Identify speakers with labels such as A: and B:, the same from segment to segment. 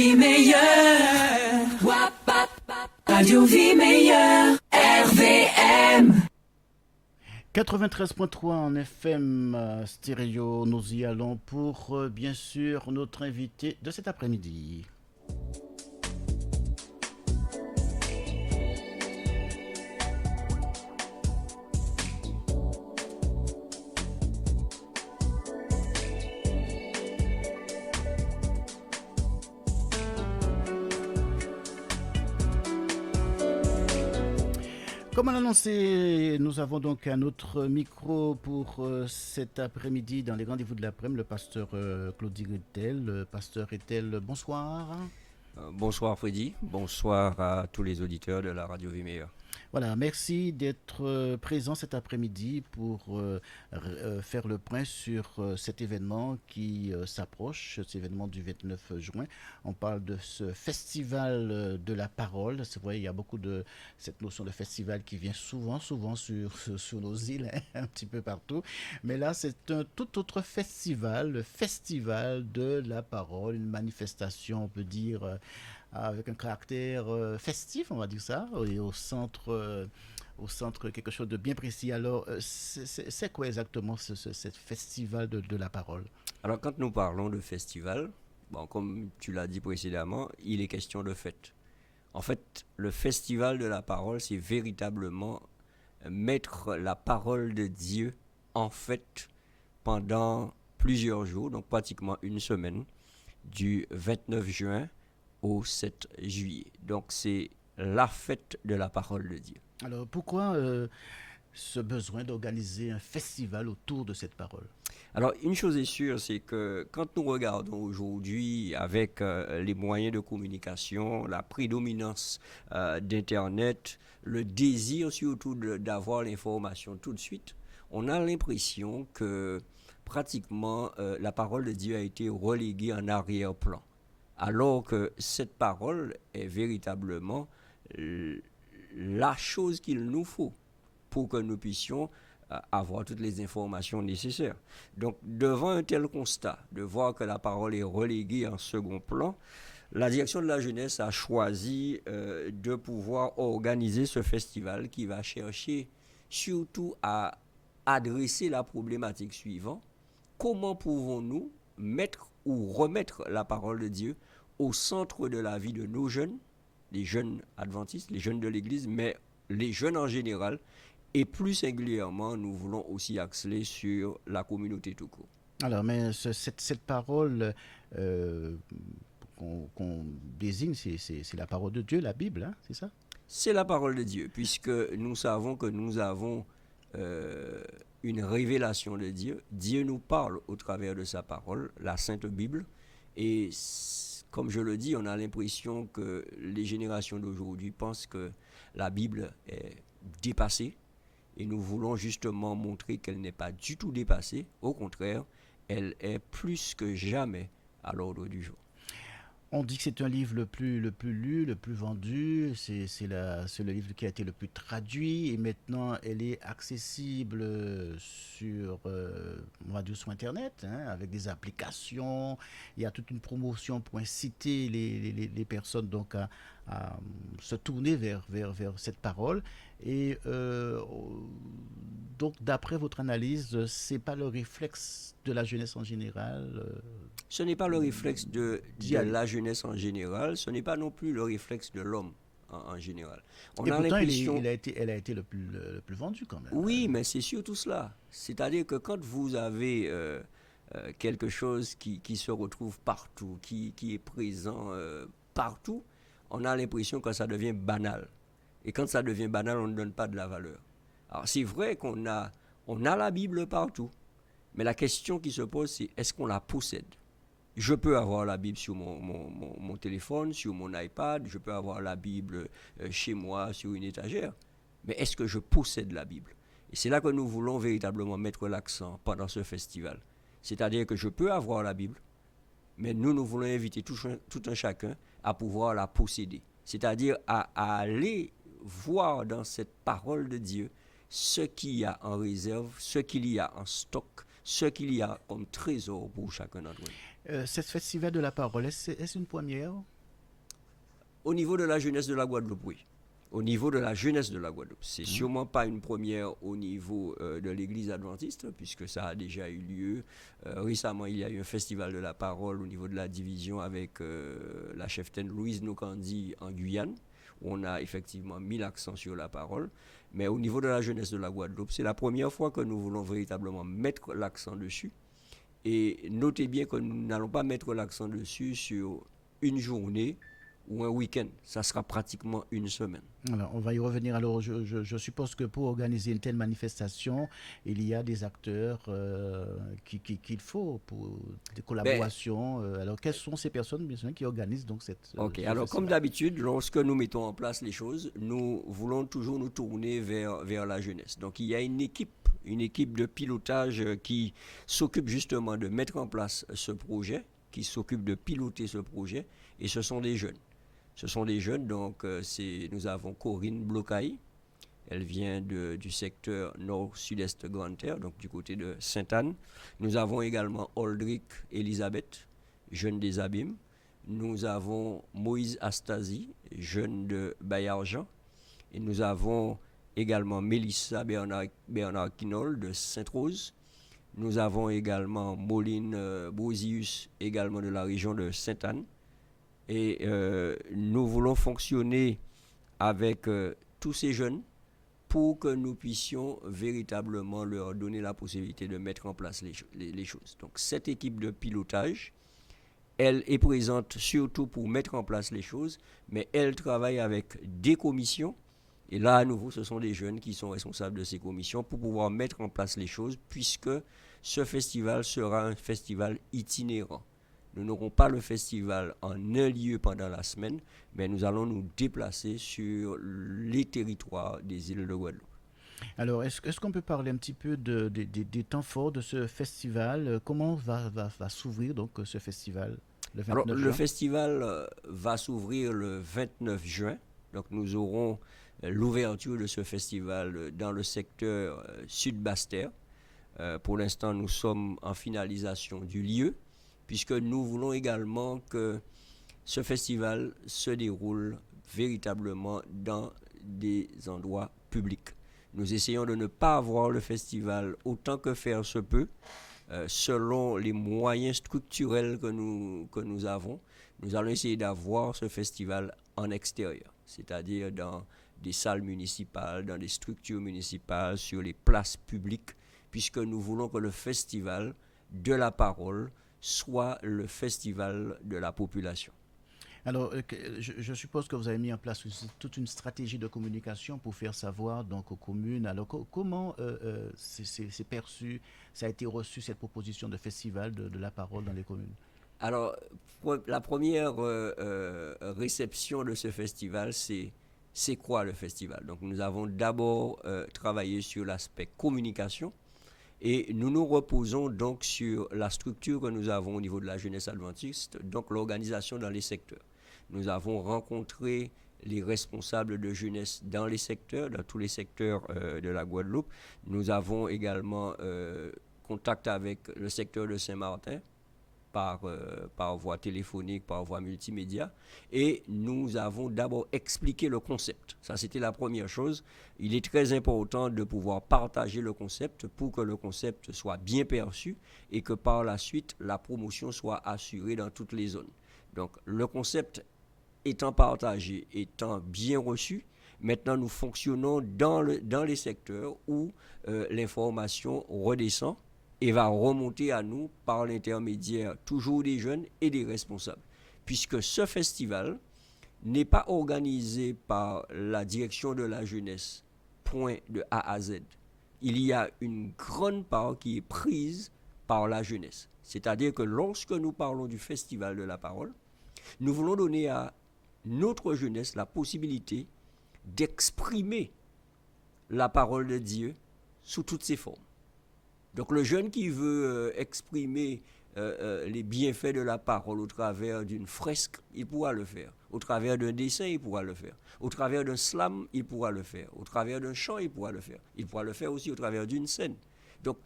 A: Vie meilleure. Radio Vie meilleure. RVM.
B: 93.3 en FM stéréo. Nous y allons pour, bien sûr, notre invité de cet après-midi. Comme on l'a annoncé, nous avons donc un autre micro pour cet après-midi dans les rendez-vous de l'après-midi, le pasteur Claudie Ritel. Pasteur Ritel, bonsoir.
C: Bonsoir Freddy, bonsoir à tous les auditeurs de la Radio Vie Meilleure.
B: Voilà, merci d'être présent cet après-midi pour faire le point sur cet événement qui s'approche, cet événement du 29 juin. On parle de ce festival de la parole. C'est vrai, il y a beaucoup de cette notion de festival qui vient souvent sur nos îles, hein, un petit peu partout. Mais là, c'est un tout autre festival, le festival de la parole, une manifestation, on peut dire, avec un caractère festif, on va dire ça, et au centre quelque chose de bien précis. Alors, c'est quoi exactement ce festival de la parole?
C: Alors, quand nous parlons de festival, bon, comme tu l'as dit précédemment, il est question de fête. En fait, le festival de la parole, c'est véritablement mettre la parole de Dieu en fête pendant plusieurs jours, donc pratiquement une semaine, du 29 juin au 7 juillet. Donc, c'est la fête de la parole de Dieu.
B: Alors, pourquoi ce besoin d'organiser un festival autour de cette parole?
C: Alors, une chose est sûre, c'est que quand nous regardons aujourd'hui avec les moyens de communication, la prédominance d'Internet, le désir surtout d'avoir l'information tout de suite, on a l'impression que pratiquement la parole de Dieu a été reléguée en arrière-plan. Alors que cette parole est véritablement la chose qu'il nous faut pour que nous puissions avoir toutes les informations nécessaires. Donc, devant un tel constat, de voir que la parole est reléguée en second plan, la direction de la jeunesse a choisi de pouvoir organiser ce festival qui va chercher surtout à adresser la problématique suivante. Comment pouvons-nous mettre ou remettre la parole de Dieu au centre de la vie de nos jeunes, les jeunes adventistes, les jeunes de l'Église, mais les jeunes en général, et plus singulièrement, nous voulons aussi axer sur la communauté tout court.
B: Alors, mais cette parole qu'on désigne, c'est la parole de Dieu, la Bible, hein, c'est ça?
C: C'est la parole de Dieu, puisque nous savons que nous avons une révélation de Dieu. Dieu nous parle au travers de sa parole, la Sainte Bible, et comme je le dis, on a l'impression que les générations d'aujourd'hui pensent que la Bible est dépassée, et nous voulons justement montrer qu'elle n'est pas du tout dépassée. Au contraire, elle est plus que jamais à l'ordre du jour.
B: On dit que c'est un livre le plus lu, le plus vendu, c'est le livre qui a été le plus traduit, et maintenant elle est accessible sur, on va dire sur Internet, hein, avec des applications. Il y a toute une promotion pour inciter les personnes donc à se tourner vers cette parole. Et donc, d'après votre analyse, c'est pas le réflexe de la jeunesse en général?
C: Ce n'est pas le réflexe de la jeunesse en général, ce n'est pas non plus le réflexe de l'homme en général.
B: On et a pourtant, elle a été le plus vendu quand même.
C: Oui, mais c'est surtout cela. C'est-à-dire que quand vous avez quelque chose qui se retrouve partout, qui est présent partout, on a l'impression que ça devient banal. Et quand ça devient banal, on ne donne pas de la valeur. Alors c'est vrai qu'on a la Bible partout, mais la question qui se pose, c'est est-ce qu'on la possède? Je peux avoir la Bible sur mon téléphone, sur mon iPad, je peux avoir la Bible chez moi, sur une étagère, mais est-ce que je possède la Bible? Et c'est là que nous voulons véritablement mettre l'accent pendant ce festival. C'est-à-dire que je peux avoir la Bible, mais nous voulons inviter tout un chacun à pouvoir la posséder. C'est-à-dire à aller voir dans cette parole de Dieu ce qu'il y a en réserve, ce qu'il y a en stock, ce qu'il y a comme trésor pour chacun d'entre nous.
B: Cette festival de la parole, est-ce une première?
C: Au niveau de la jeunesse de la Guadeloupe, oui. Au niveau de la jeunesse de la Guadeloupe. C'est sûrement pas une première au niveau de l'église adventiste, puisque ça a déjà eu lieu. Récemment, il y a eu un festival de la parole au niveau de la division avec la cheftaine Louise Nokandi en Guyane, où on a effectivement mis l'accent sur la parole. Mais au niveau de la jeunesse de la Guadeloupe, c'est la première fois que nous voulons véritablement mettre l'accent dessus. Et notez bien que nous n'allons pas mettre l'accent dessus sur une journée ou un week-end. Ça sera pratiquement une semaine.
B: Alors, on va y revenir. Alors, je suppose que pour organiser une telle manifestation, il y a des acteurs qu'il faut pour des collaborations. Alors, quelles sont ces personnes bien sûr, qui organisent donc cette
C: Ok,
B: ce
C: alors comme
B: festival?
C: d'habitude, lorsque nous mettons en place les choses, nous voulons toujours nous tourner vers la jeunesse. Donc il y a une équipe de pilotage qui s'occupe justement de mettre en place ce projet, qui s'occupe de piloter ce projet, et ce sont des jeunes. Ce sont des jeunes, donc nous avons Corinne Blocaille, elle vient du secteur nord-sud-est Grande-Terre, donc du côté de Sainte-Anne. Nous avons également Aldric Elisabeth, jeune des Abîmes. Nous avons Moïse Astasi, jeune de Baillargeon. Et nous avons également Mélissa Bernard Quinol de Sainte-Rose. Nous avons également Moline Brosius, également de la région de Sainte-Anne. Et nous voulons fonctionner avec tous ces jeunes pour que nous puissions véritablement leur donner la possibilité de mettre en place les choses. Donc cette équipe de pilotage, elle est présente surtout pour mettre en place les choses, mais elle travaille avec des commissions. Et là, à nouveau, ce sont des jeunes qui sont responsables de ces commissions pour pouvoir mettre en place les choses, puisque ce festival sera un festival itinérant. Nous n'aurons pas le festival en un lieu pendant la semaine, mais nous allons nous déplacer sur les territoires des îles de Guadeloupe.
B: Alors, est-ce qu'on peut parler un petit peu des temps forts de ce festival? Comment va s'ouvrir donc ce festival le
C: Alors,
B: 29
C: le
B: juin?
C: festival va s'ouvrir le 29 juin. Donc, nous aurons l'ouverture de ce festival dans le secteur sud-Basse-Terre. Pour l'instant, nous sommes en finalisation du lieu, puisque nous voulons également que ce festival se déroule véritablement dans des endroits publics. Nous essayons de ne pas avoir le festival autant que faire se peut, selon les moyens structurels que nous avons. Nous allons essayer d'avoir ce festival en extérieur, c'est-à-dire dans des salles municipales, dans des structures municipales, sur les places publiques, puisque nous voulons que le festival de la parole soit le festival de la population.
B: Alors, je suppose que vous avez mis en place toute une stratégie de communication pour faire savoir donc aux communes. Alors, comment c'est perçu, ça a été reçu cette proposition de festival de la parole dans les communes?
C: Alors, la première réception de ce festival, c'est quoi le festival? Donc, nous avons d'abord travaillé sur l'aspect communication. Et nous nous reposons donc sur la structure que nous avons au niveau de la jeunesse adventiste, donc l'organisation dans les secteurs. Nous avons rencontré les responsables de jeunesse dans les secteurs, dans tous les secteurs de la Guadeloupe. Nous avons également contact avec le secteur de Saint-Martin par voie téléphonique, par voie multimédia. Et nous avons d'abord expliqué le concept. Ça, c'était la première chose. Il est très important de pouvoir partager le concept pour que le concept soit bien perçu et que par la suite, la promotion soit assurée dans toutes les zones. Donc, le concept étant partagé, étant bien reçu, maintenant nous fonctionnons dans les secteurs où l'information redescend et va remonter à nous par l'intermédiaire toujours des jeunes et des responsables. Puisque ce festival n'est pas organisé par la direction de la jeunesse, point de A à Z. Il y a une grande part qui est prise par la jeunesse. C'est-à-dire que lorsque nous parlons du festival de la parole, nous voulons donner à notre jeunesse la possibilité d'exprimer la parole de Dieu sous toutes ses formes. Donc le jeune qui veut exprimer les bienfaits de la parole au travers d'une fresque, il pourra le faire. Au travers d'un dessin, il pourra le faire. Au travers d'un slam, il pourra le faire. Au travers d'un chant, il pourra le faire. Il pourra le faire aussi au travers d'une scène. Donc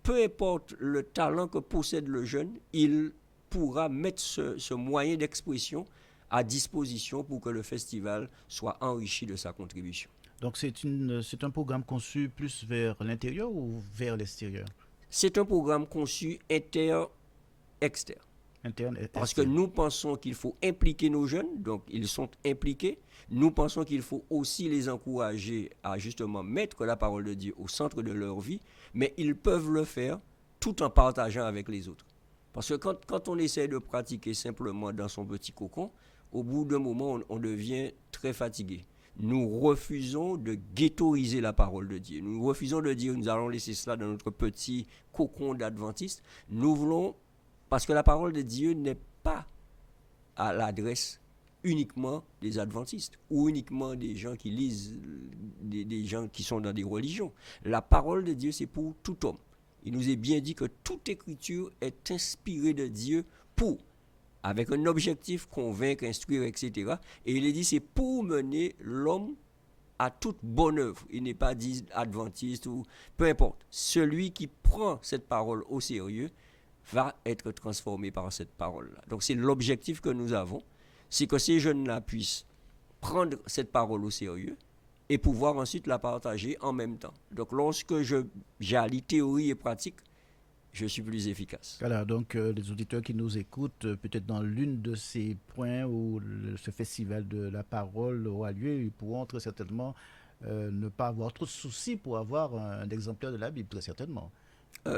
C: peu importe le talent que possède le jeune, il pourra mettre ce moyen d'expression à disposition pour que le festival soit enrichi de sa contribution.
B: Donc c'est un programme conçu plus vers l'intérieur ou vers l'extérieur?
C: C'est un programme conçu inter-externe.
B: Interne et
C: Parce que
B: externe.
C: nous pensons qu'il faut impliquer nos jeunes, donc ils sont impliqués. Nous pensons qu'il faut aussi les encourager à justement mettre la parole de Dieu au centre de leur vie, mais ils peuvent le faire tout en partageant avec les autres. Parce que quand on essaie de pratiquer simplement dans son petit cocon, au bout d'un moment, on devient très fatigué. Nous refusons de ghettoiser la parole de Dieu. Nous refusons de dire nous allons laisser cela dans notre petit cocon d'adventistes. Nous voulons, parce que la parole de Dieu n'est pas à l'adresse uniquement des adventistes ou uniquement des gens qui lisent, des gens qui sont dans des religions. La parole de Dieu, c'est pour tout homme. Il nous est bien dit que toute écriture est inspirée de Dieu pour, avec un objectif, convaincre, instruire, etc. Et il est dit, c'est pour mener l'homme à toute bonne œuvre. Il n'est pas dit adventiste ou peu importe. Celui qui prend cette parole au sérieux va être transformé par cette parole-là. Donc c'est l'objectif que nous avons, c'est que ces jeunes-là puissent prendre cette parole au sérieux et pouvoir ensuite la partager en même temps. Donc lorsque j'allie théorie et pratique, je suis plus efficace.
B: Voilà, donc les auditeurs qui nous écoutent, peut-être dans l'une de ces points où ce festival de la parole aura lieu, ils pourront très certainement ne pas avoir trop de soucis pour avoir un exemplaire de la Bible, très certainement.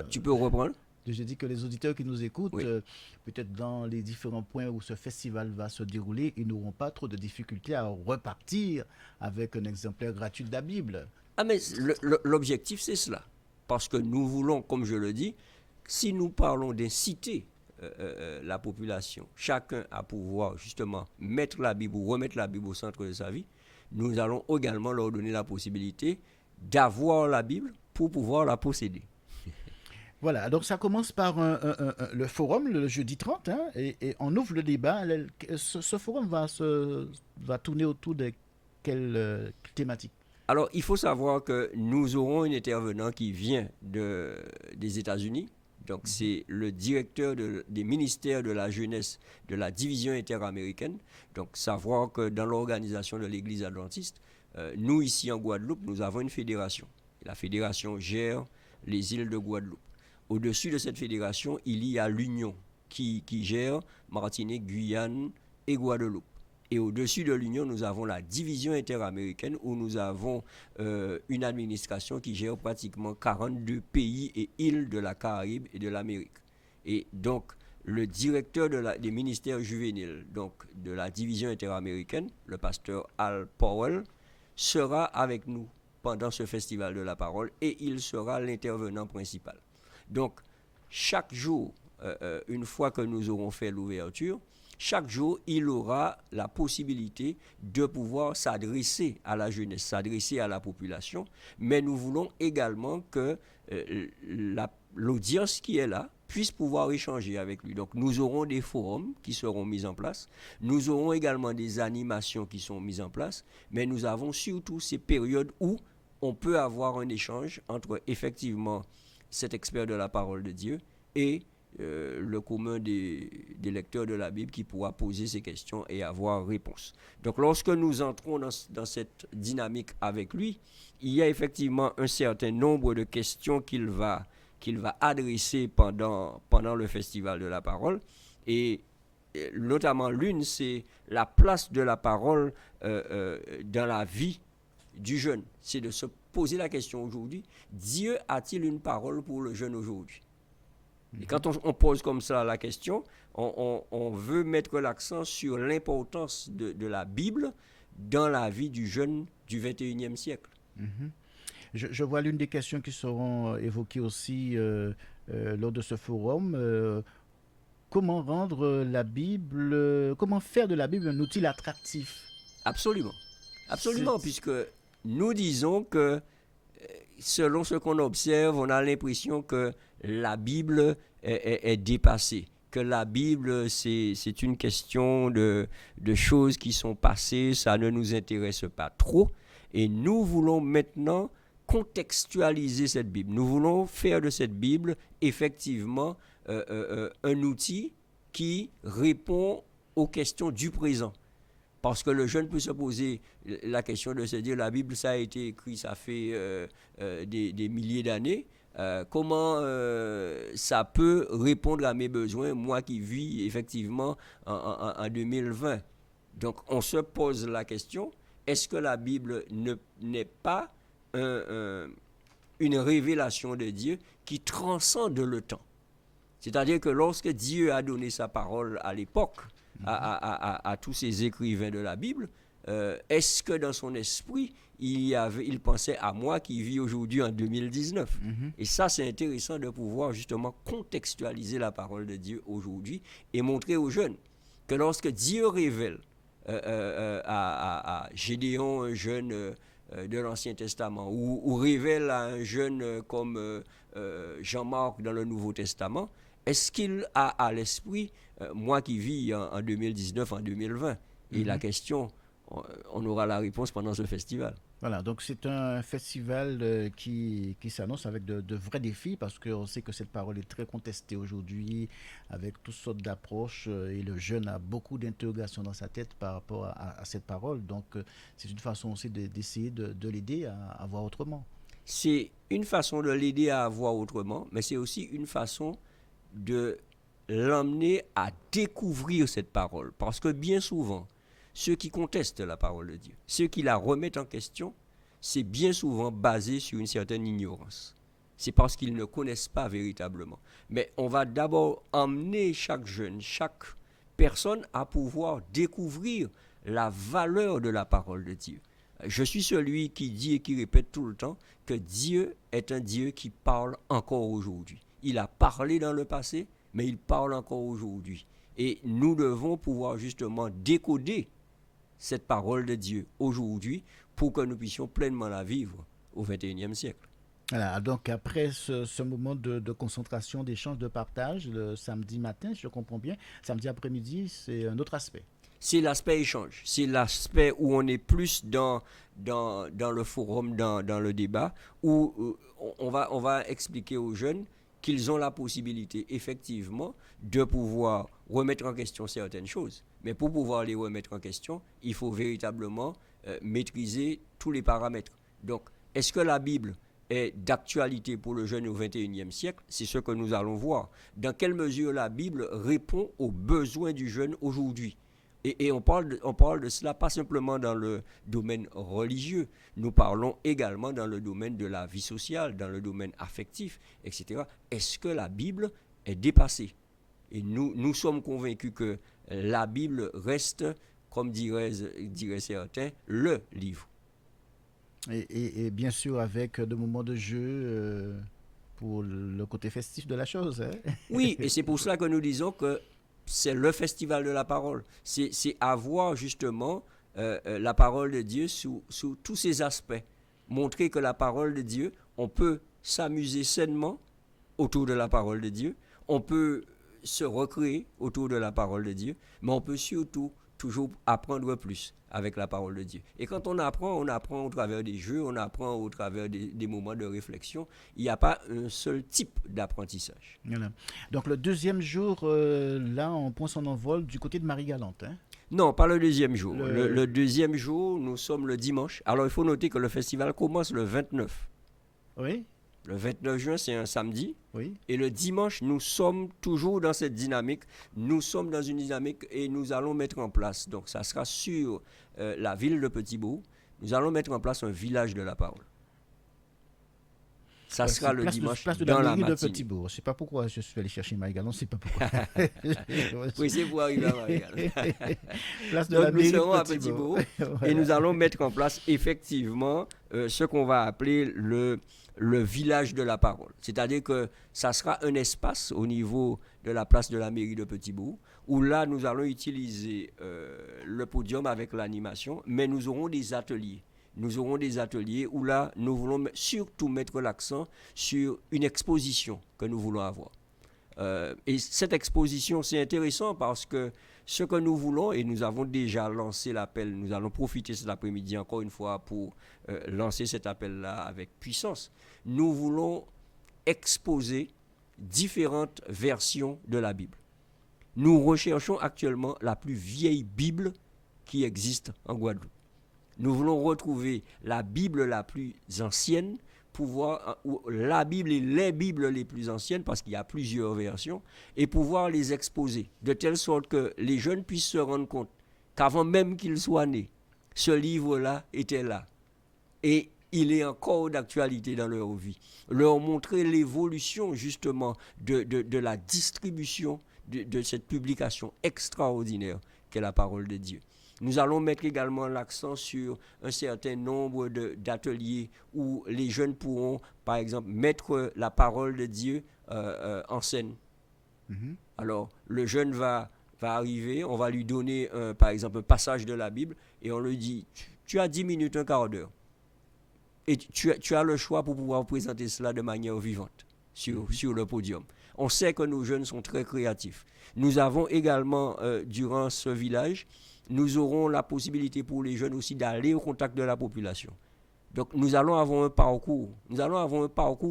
C: Tu peux reprendre?
B: J'ai dit que les auditeurs qui nous écoutent,
C: Oui.
B: peut-être dans les différents points où ce festival va se dérouler, ils n'auront pas trop de difficultés à repartir avec un exemplaire gratuit de la Bible.
C: Ah mais l'objectif c'est cela. Parce que nous voulons, comme je le dis, si nous parlons d'inciter la population, chacun à pouvoir justement mettre la Bible ou remettre la Bible au centre de sa vie, nous allons également leur donner la possibilité d'avoir la Bible pour pouvoir la posséder.
B: Voilà, donc ça commence par le forum le jeudi 30, hein, et on ouvre le débat. Ce forum va tourner autour de quelle thématique?
C: Alors, il faut savoir que nous aurons un intervenant qui vient des États-Unis. Donc, c'est le directeur des ministères de la jeunesse de la division interaméricaine. Donc, savoir que dans l'organisation de l'Église adventiste, nous, ici en Guadeloupe, nous avons une fédération. La fédération gère les îles de Guadeloupe. Au-dessus de cette fédération, il y a l'Union qui gère Martinique, Guyane et Guadeloupe. Et au-dessus de l'Union, nous avons la division interaméricaine où nous avons une administration qui gère pratiquement 42 pays et îles de la Caraïbe et de l'Amérique. Et donc, le directeur des ministères juvéniles, donc de la division interaméricaine, le pasteur Al Powell, sera avec nous pendant ce festival de la parole et il sera l'intervenant principal. Donc, chaque jour, une fois que nous aurons fait l'ouverture, chaque jour, il aura la possibilité de pouvoir s'adresser à la jeunesse, s'adresser à la population, mais nous voulons également que l'audience qui est là puisse pouvoir échanger avec lui. Donc, nous aurons des forums qui seront mis en place, nous aurons également des animations qui sont mises en place, mais nous avons surtout ces périodes où on peut avoir un échange entre effectivement cet expert de la parole de Dieu et le commun des lecteurs de la Bible qui pourra poser ces questions et avoir réponse. Donc lorsque nous entrons dans cette dynamique avec lui, il y a effectivement un certain nombre de questions qu'il va adresser pendant le festival de la parole, et notamment l'une, c'est la place de la parole dans la vie du jeune. C'est de se poser la question aujourd'hui, Dieu a-t-il une parole pour le jeune aujourd'hui? Et quand on pose comme ça la question, on veut mettre l'accent sur l'importance de la Bible dans la vie du jeune du 21e siècle.
B: Mm-hmm. Je vois l'une des questions qui seront évoquées aussi lors de ce forum. Comment rendre la Bible, comment faire de la Bible un outil attractif?
C: Absolument. Absolument, puisque nous disons que selon ce qu'on observe, on a l'impression que la Bible est dépassée, que la Bible, c'est une question de choses qui sont passées, ça ne nous intéresse pas trop. Et nous voulons maintenant contextualiser cette Bible. Nous voulons faire de cette Bible effectivement un outil qui répond aux questions du présent. Parce que le jeune peut se poser la question de se dire la Bible, ça a été écrit, ça fait des milliers d'années. Comment ça peut répondre à mes besoins, moi qui vis effectivement en 2020. Donc on se pose la question, est-ce que la Bible n'est pas une révélation de Dieu qui transcende le temps? C'est-à-dire que lorsque Dieu a donné sa parole à l'époque, à tous ces écrivains de la Bible, est-ce que dans son esprit, il pensait à moi qui vis aujourd'hui en 2019? Et ça, c'est intéressant de pouvoir justement contextualiser la parole de Dieu aujourd'hui et montrer aux jeunes que lorsque Dieu révèle à Gédéon, un jeune de l'Ancien Testament, ou révèle à un jeune comme Jean-Marc dans le Nouveau Testament, est-ce qu'il a à l'esprit moi qui vis en 2019, en 2020? Et la question, on aura la réponse pendant ce festival.
B: Voilà, donc c'est un festival qui s'annonce avec de vrais défis parce qu'on sait que cette parole est très contestée aujourd'hui avec toutes sortes d'approches et le jeune a beaucoup d'interrogations dans sa tête par rapport à cette parole. Donc c'est une façon aussi d'essayer de l'aider à voir autrement.
C: C'est une façon de l'aider à voir autrement, mais c'est aussi une façon de l'emmener à découvrir cette parole. Parce que bien souvent, ceux qui contestent la parole de Dieu, ceux qui la remettent en question, c'est bien souvent basé sur une certaine ignorance. C'est parce qu'ils ne connaissent pas véritablement. Mais on va d'abord emmener chaque jeune, chaque personne à pouvoir découvrir la valeur de la parole de Dieu. Je suis celui qui dit et qui répète tout le temps que Dieu est un Dieu qui parle encore aujourd'hui. Il a parlé dans le passé, mais il parle encore aujourd'hui. Et nous devons pouvoir justement décoder cette parole de Dieu aujourd'hui pour que nous puissions pleinement la vivre au XXIe siècle.
B: Voilà, donc après ce moment de concentration, d'échange, de partage, le samedi matin, si je comprends bien, samedi après-midi, c'est un autre aspect.
C: C'est l'aspect échange, c'est l'aspect où on est plus dans le forum, dans le débat, où on va expliquer aux jeunes qu'ils ont la possibilité effectivement de pouvoir remettre en question certaines choses. Mais pour pouvoir les remettre en question, il faut véritablement maîtriser tous les paramètres. Donc, est-ce que la Bible est d'actualité pour le jeune au XXIe siècle? C'est ce que nous allons voir. Dans quelle mesure la Bible répond aux besoins du jeune aujourd'hui? Et on parle de cela pas simplement dans le domaine religieux, nous parlons également dans le domaine de la vie sociale, dans le domaine affectif, etc. Est-ce que la Bible est dépassée? Et nous sommes convaincus que la Bible reste, comme diraient certains, le livre.
B: Et bien sûr avec des moments de jeu pour le côté festif de la chose. Hein?
C: Oui, et c'est pour cela que nous disons que c'est le festival de la parole. C'est avoir justement la parole de Dieu sous tous ses aspects. Montrer que la parole de Dieu, on peut s'amuser sainement autour de la parole de Dieu. On peut se recréer autour de la parole de Dieu. Mais on peut surtout toujours apprendre plus avec la parole de Dieu. Et quand on apprend au travers des jeux, on apprend au travers des moments de réflexion. Il n'y a pas un seul type d'apprentissage.
B: Voilà. Donc le deuxième jour, là, on prend son envol du côté de Marie-Galante. Hein?
C: Non, pas le deuxième jour. Le deuxième jour, nous sommes le dimanche. Alors, il faut noter que le festival commence le 29.
B: Oui.
C: Le 29 juin, c'est un samedi.
B: Oui.
C: Et le dimanche, nous sommes toujours dans cette dynamique. Nous sommes dans une dynamique et nous allons mettre en place, donc ça sera sur la ville de Petit-Bourg, nous allons mettre en place un village de la parole. Ça sera le dimanche
B: place de
C: dans
B: la
C: la
B: mairie de
C: matinée.
B: Petit-Bourg. Je ne sais pas pourquoi je suis allé chercher Marie-Galante, je ne sais pas pourquoi.
C: Oui, c'est pour arriver à Marie-Galante.
B: Place de
C: Donc
B: la
C: nous
B: mairie
C: serons
B: de
C: à
B: Petit-Bourg.
C: Petit-Bourg et nous allons mettre en place effectivement ce qu'on va appeler le village de la parole. C'est-à-dire que ça sera un espace au niveau de la place de la mairie de Petit-Bourg où là nous allons utiliser le podium avec l'animation, mais nous aurons des ateliers. Nous aurons des ateliers où là nous voulons surtout mettre l'accent sur une exposition que nous voulons avoir. Et cette exposition, c'est intéressant parce que ce que nous voulons, et nous avons déjà lancé l'appel, nous allons profiter cet après-midi encore une fois pour lancer cet appel-là avec puissance. Nous voulons exposer différentes versions de la Bible. Nous recherchons actuellement la plus vieille Bible qui existe en Guadeloupe. Nous voulons retrouver la Bible la plus ancienne, la Bible et les Bibles les plus anciennes, parce qu'il y a plusieurs versions, et pouvoir les exposer, de telle sorte que les jeunes puissent se rendre compte qu'avant même qu'ils soient nés, ce livre-là était là. Et il est encore d'actualité dans leur vie. Leur montrer l'évolution justement de la distribution de cette publication extraordinaire qu'est la parole de Dieu. Nous allons mettre également l'accent sur un certain nombre d'ateliers où les jeunes pourront, par exemple, mettre la parole de Dieu en scène. Mm-hmm. Alors, le jeune va arriver, on va lui donner, par exemple, un passage de la Bible et on lui dit, tu as 10 minutes, un quart d'heure. Et tu as le choix pour pouvoir présenter cela de manière vivante sur le podium. On sait que nos jeunes sont très créatifs. Nous avons également, durant ce village, nous aurons la possibilité pour les jeunes aussi d'aller au contact de la population. Donc nous allons avoir un parcours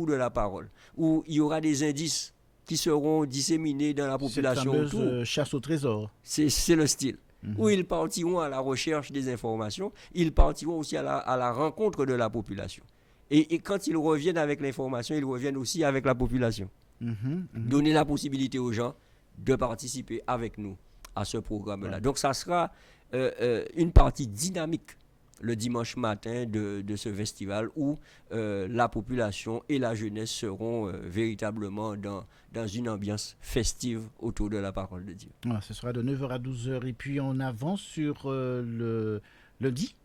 C: de la parole, où il y aura des indices qui seront disséminés dans la population autour.
B: Cette fameuse chasse au trésor.
C: C'est le style. Où ils partiront à la recherche des informations, ils partiront aussi à la rencontre de la population. Et quand ils reviennent avec l'information, ils reviennent aussi avec la population. Donner la possibilité aux gens de participer avec nous à ce programme-là. Ouais. Donc ça sera une partie dynamique le dimanche matin de ce festival où la population et la jeunesse seront véritablement dans une ambiance festive autour de la parole de Dieu.
B: Ouais, ce sera de 9h à 12h et puis on avance sur le lundi.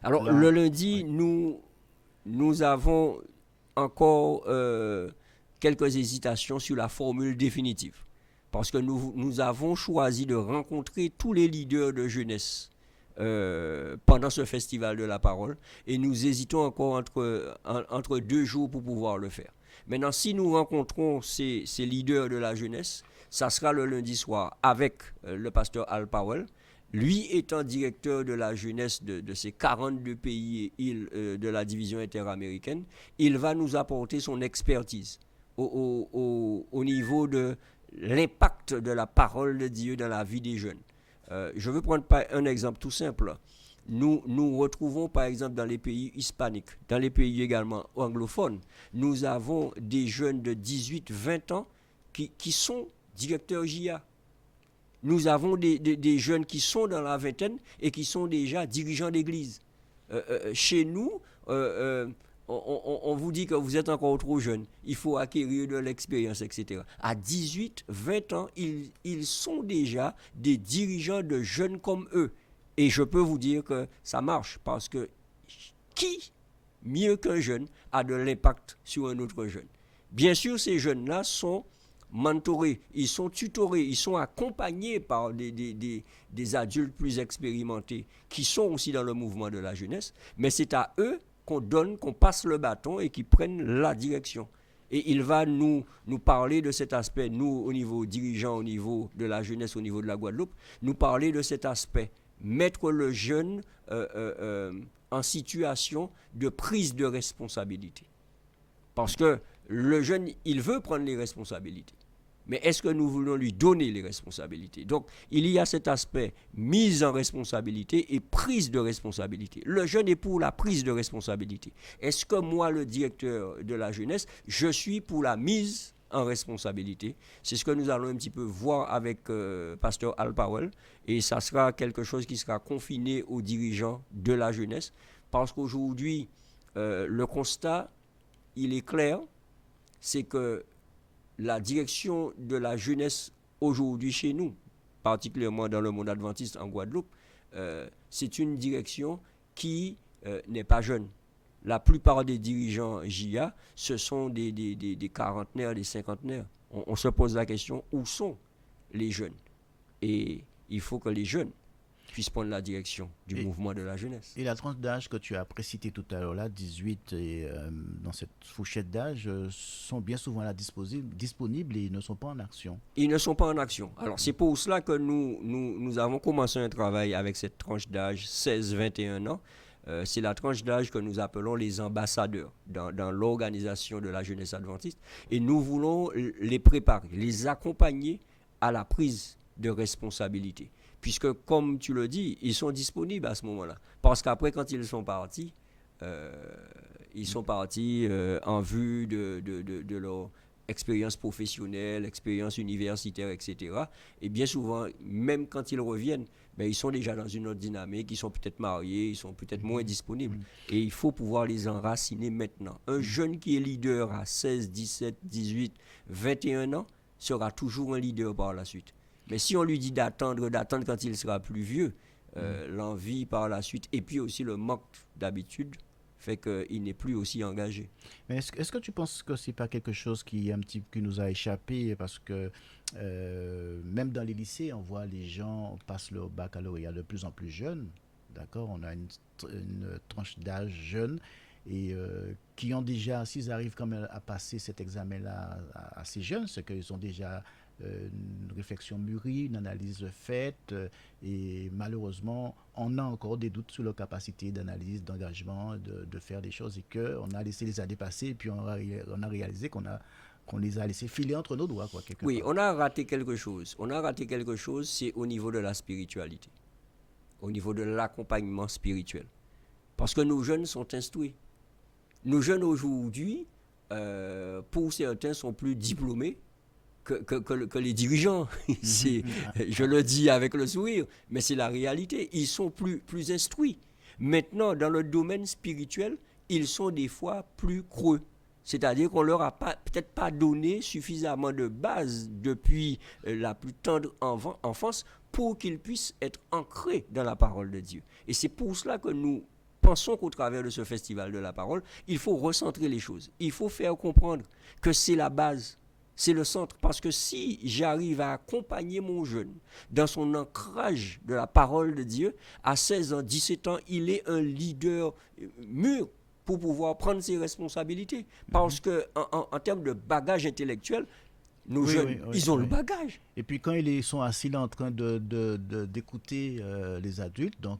C: Alors le lundi, nous avons encore quelques hésitations sur la formule définitive. Parce que nous avons choisi de rencontrer tous les leaders de jeunesse pendant ce festival de la parole et nous hésitons encore entre 2 jours pour pouvoir le faire. Maintenant, si nous rencontrons ces leaders de la jeunesse, ça sera le lundi soir avec le pasteur Al Powell. Lui étant directeur de la jeunesse de ces 42 pays et îles de la division interaméricaine, il va nous apporter son expertise au niveau de l'impact de la parole de Dieu dans la vie des jeunes. Je veux prendre un exemple tout simple. Nous retrouvons par exemple dans les pays hispaniques, dans les pays également anglophones, nous avons des jeunes de 18-20 ans qui sont directeurs JA. Nous avons des jeunes qui sont dans la vingtaine et qui sont déjà dirigeants d'église. Chez nous, on vous dit que vous êtes encore trop jeune, il faut acquérir de l'expérience, etc. À 18, 20 ans, ils sont déjà des dirigeants de jeunes comme eux. Et je peux vous dire que ça marche parce que qui, mieux qu'un jeune, a de l'impact sur un autre jeune? Bien sûr, ces jeunes-là sont mentorés, ils sont tutorés, ils sont accompagnés par des adultes plus expérimentés qui sont aussi dans le mouvement de la jeunesse, mais c'est à eux qu'on passe le bâton et qu'ils prennent la direction. Et il va nous parler de cet aspect, nous au niveau dirigeant, au niveau de la jeunesse, au niveau de la Guadeloupe, nous parler de cet aspect, mettre le jeune en situation de prise de responsabilité. Parce que le jeune, il veut prendre les responsabilités. Mais est-ce que nous voulons lui donner les responsabilités? Donc, il y a cet aspect mise en responsabilité et prise de responsabilité. Le jeune est pour la prise de responsabilité. Est-ce que moi, le directeur de la jeunesse, je suis pour la mise en responsabilité? C'est ce que nous allons un petit peu voir avec Pasteur Al Powell. Et ça sera quelque chose qui sera confiné aux dirigeants de la jeunesse. Parce qu'aujourd'hui, le constat, il est clair, c'est que la direction de la jeunesse aujourd'hui chez nous, particulièrement dans le monde adventiste en Guadeloupe, c'est une direction qui n'est pas jeune. La plupart des dirigeants JA, ce sont des quarantenaires, des cinquantenaires. On se pose la question, où sont les jeunes? Et il faut que les jeunes puisse prendre la direction du mouvement de la jeunesse.
B: Et la tranche d'âge que tu as précitée tout à l'heure, là, 18 et dans cette fourchette d'âge, sont bien souvent là disponibles et ne sont pas en action.
C: Ils ne sont pas en action. Alors, c'est pour cela que nous avons commencé un travail avec cette tranche d'âge 16-21 ans. C'est la tranche d'âge que nous appelons les ambassadeurs dans l'organisation de la jeunesse adventiste. Et nous voulons les préparer, les accompagner à la prise de responsabilité. Puisque, comme tu le dis, ils sont disponibles à ce moment-là. Parce qu'après, quand ils sont partis en vue de leur expérience professionnelle, expérience universitaire, etc. Et bien souvent, même quand ils reviennent, ben, ils sont déjà dans une autre dynamique, ils sont peut-être mariés, ils sont peut-être moins disponibles. Et il faut pouvoir les enraciner maintenant. Un jeune qui est leader à 16, 17, 18, 21 ans sera toujours un leader par la suite. Mais si on lui dit d'attendre quand il sera plus vieux, l'envie par la suite, et puis aussi le manque d'habitude, fait qu'il n'est plus aussi engagé.
B: Mais est-ce que tu penses que c'est pas quelque chose qui nous a échappé parce que même dans les lycées, on voit les gens passent leur baccalauréat de plus en plus jeunes, d'accord? On a une tranche d'âge jeune et qui ont déjà, s'ils arrivent quand même à passer cet examen-là assez jeunes, c'est qu'ils ont déjà une réflexion mûrie, une analyse faite et malheureusement on a encore des doutes sur leur capacité d'analyse, d'engagement, de faire des choses et qu'on a laissé les années passer et puis on a réalisé qu'on les a laissés filer entre nos doigts.
C: Oui, on a raté quelque chose. C'est au niveau de la spiritualité, au niveau de l'accompagnement spirituel. Parce que nos jeunes sont instruits. Nos jeunes aujourd'hui, pour certains, sont plus diplômés que les dirigeants. Je le dis avec le sourire, mais c'est la réalité. Ils sont plus instruits. Maintenant, dans le domaine spirituel, ils sont des fois plus creux. C'est-à-dire qu'on leur a peut-être pas donné suffisamment de base depuis la plus tendre enfance pour qu'ils puissent être ancrés dans la parole de Dieu. Et c'est pour cela que nous pensons qu'au travers de ce festival de la parole, il faut recentrer les choses. Il faut faire comprendre que c'est la base. C'est le centre, parce que si j'arrive à accompagner mon jeune dans son ancrage de la parole de Dieu, à 16 ans, 17 ans, il est un leader mûr pour pouvoir prendre ses responsabilités. Parce qu'en termes de bagage intellectuel, nos jeunes, ils ont le bagage.
B: Et puis quand ils sont assis là en train d'écouter les adultes, donc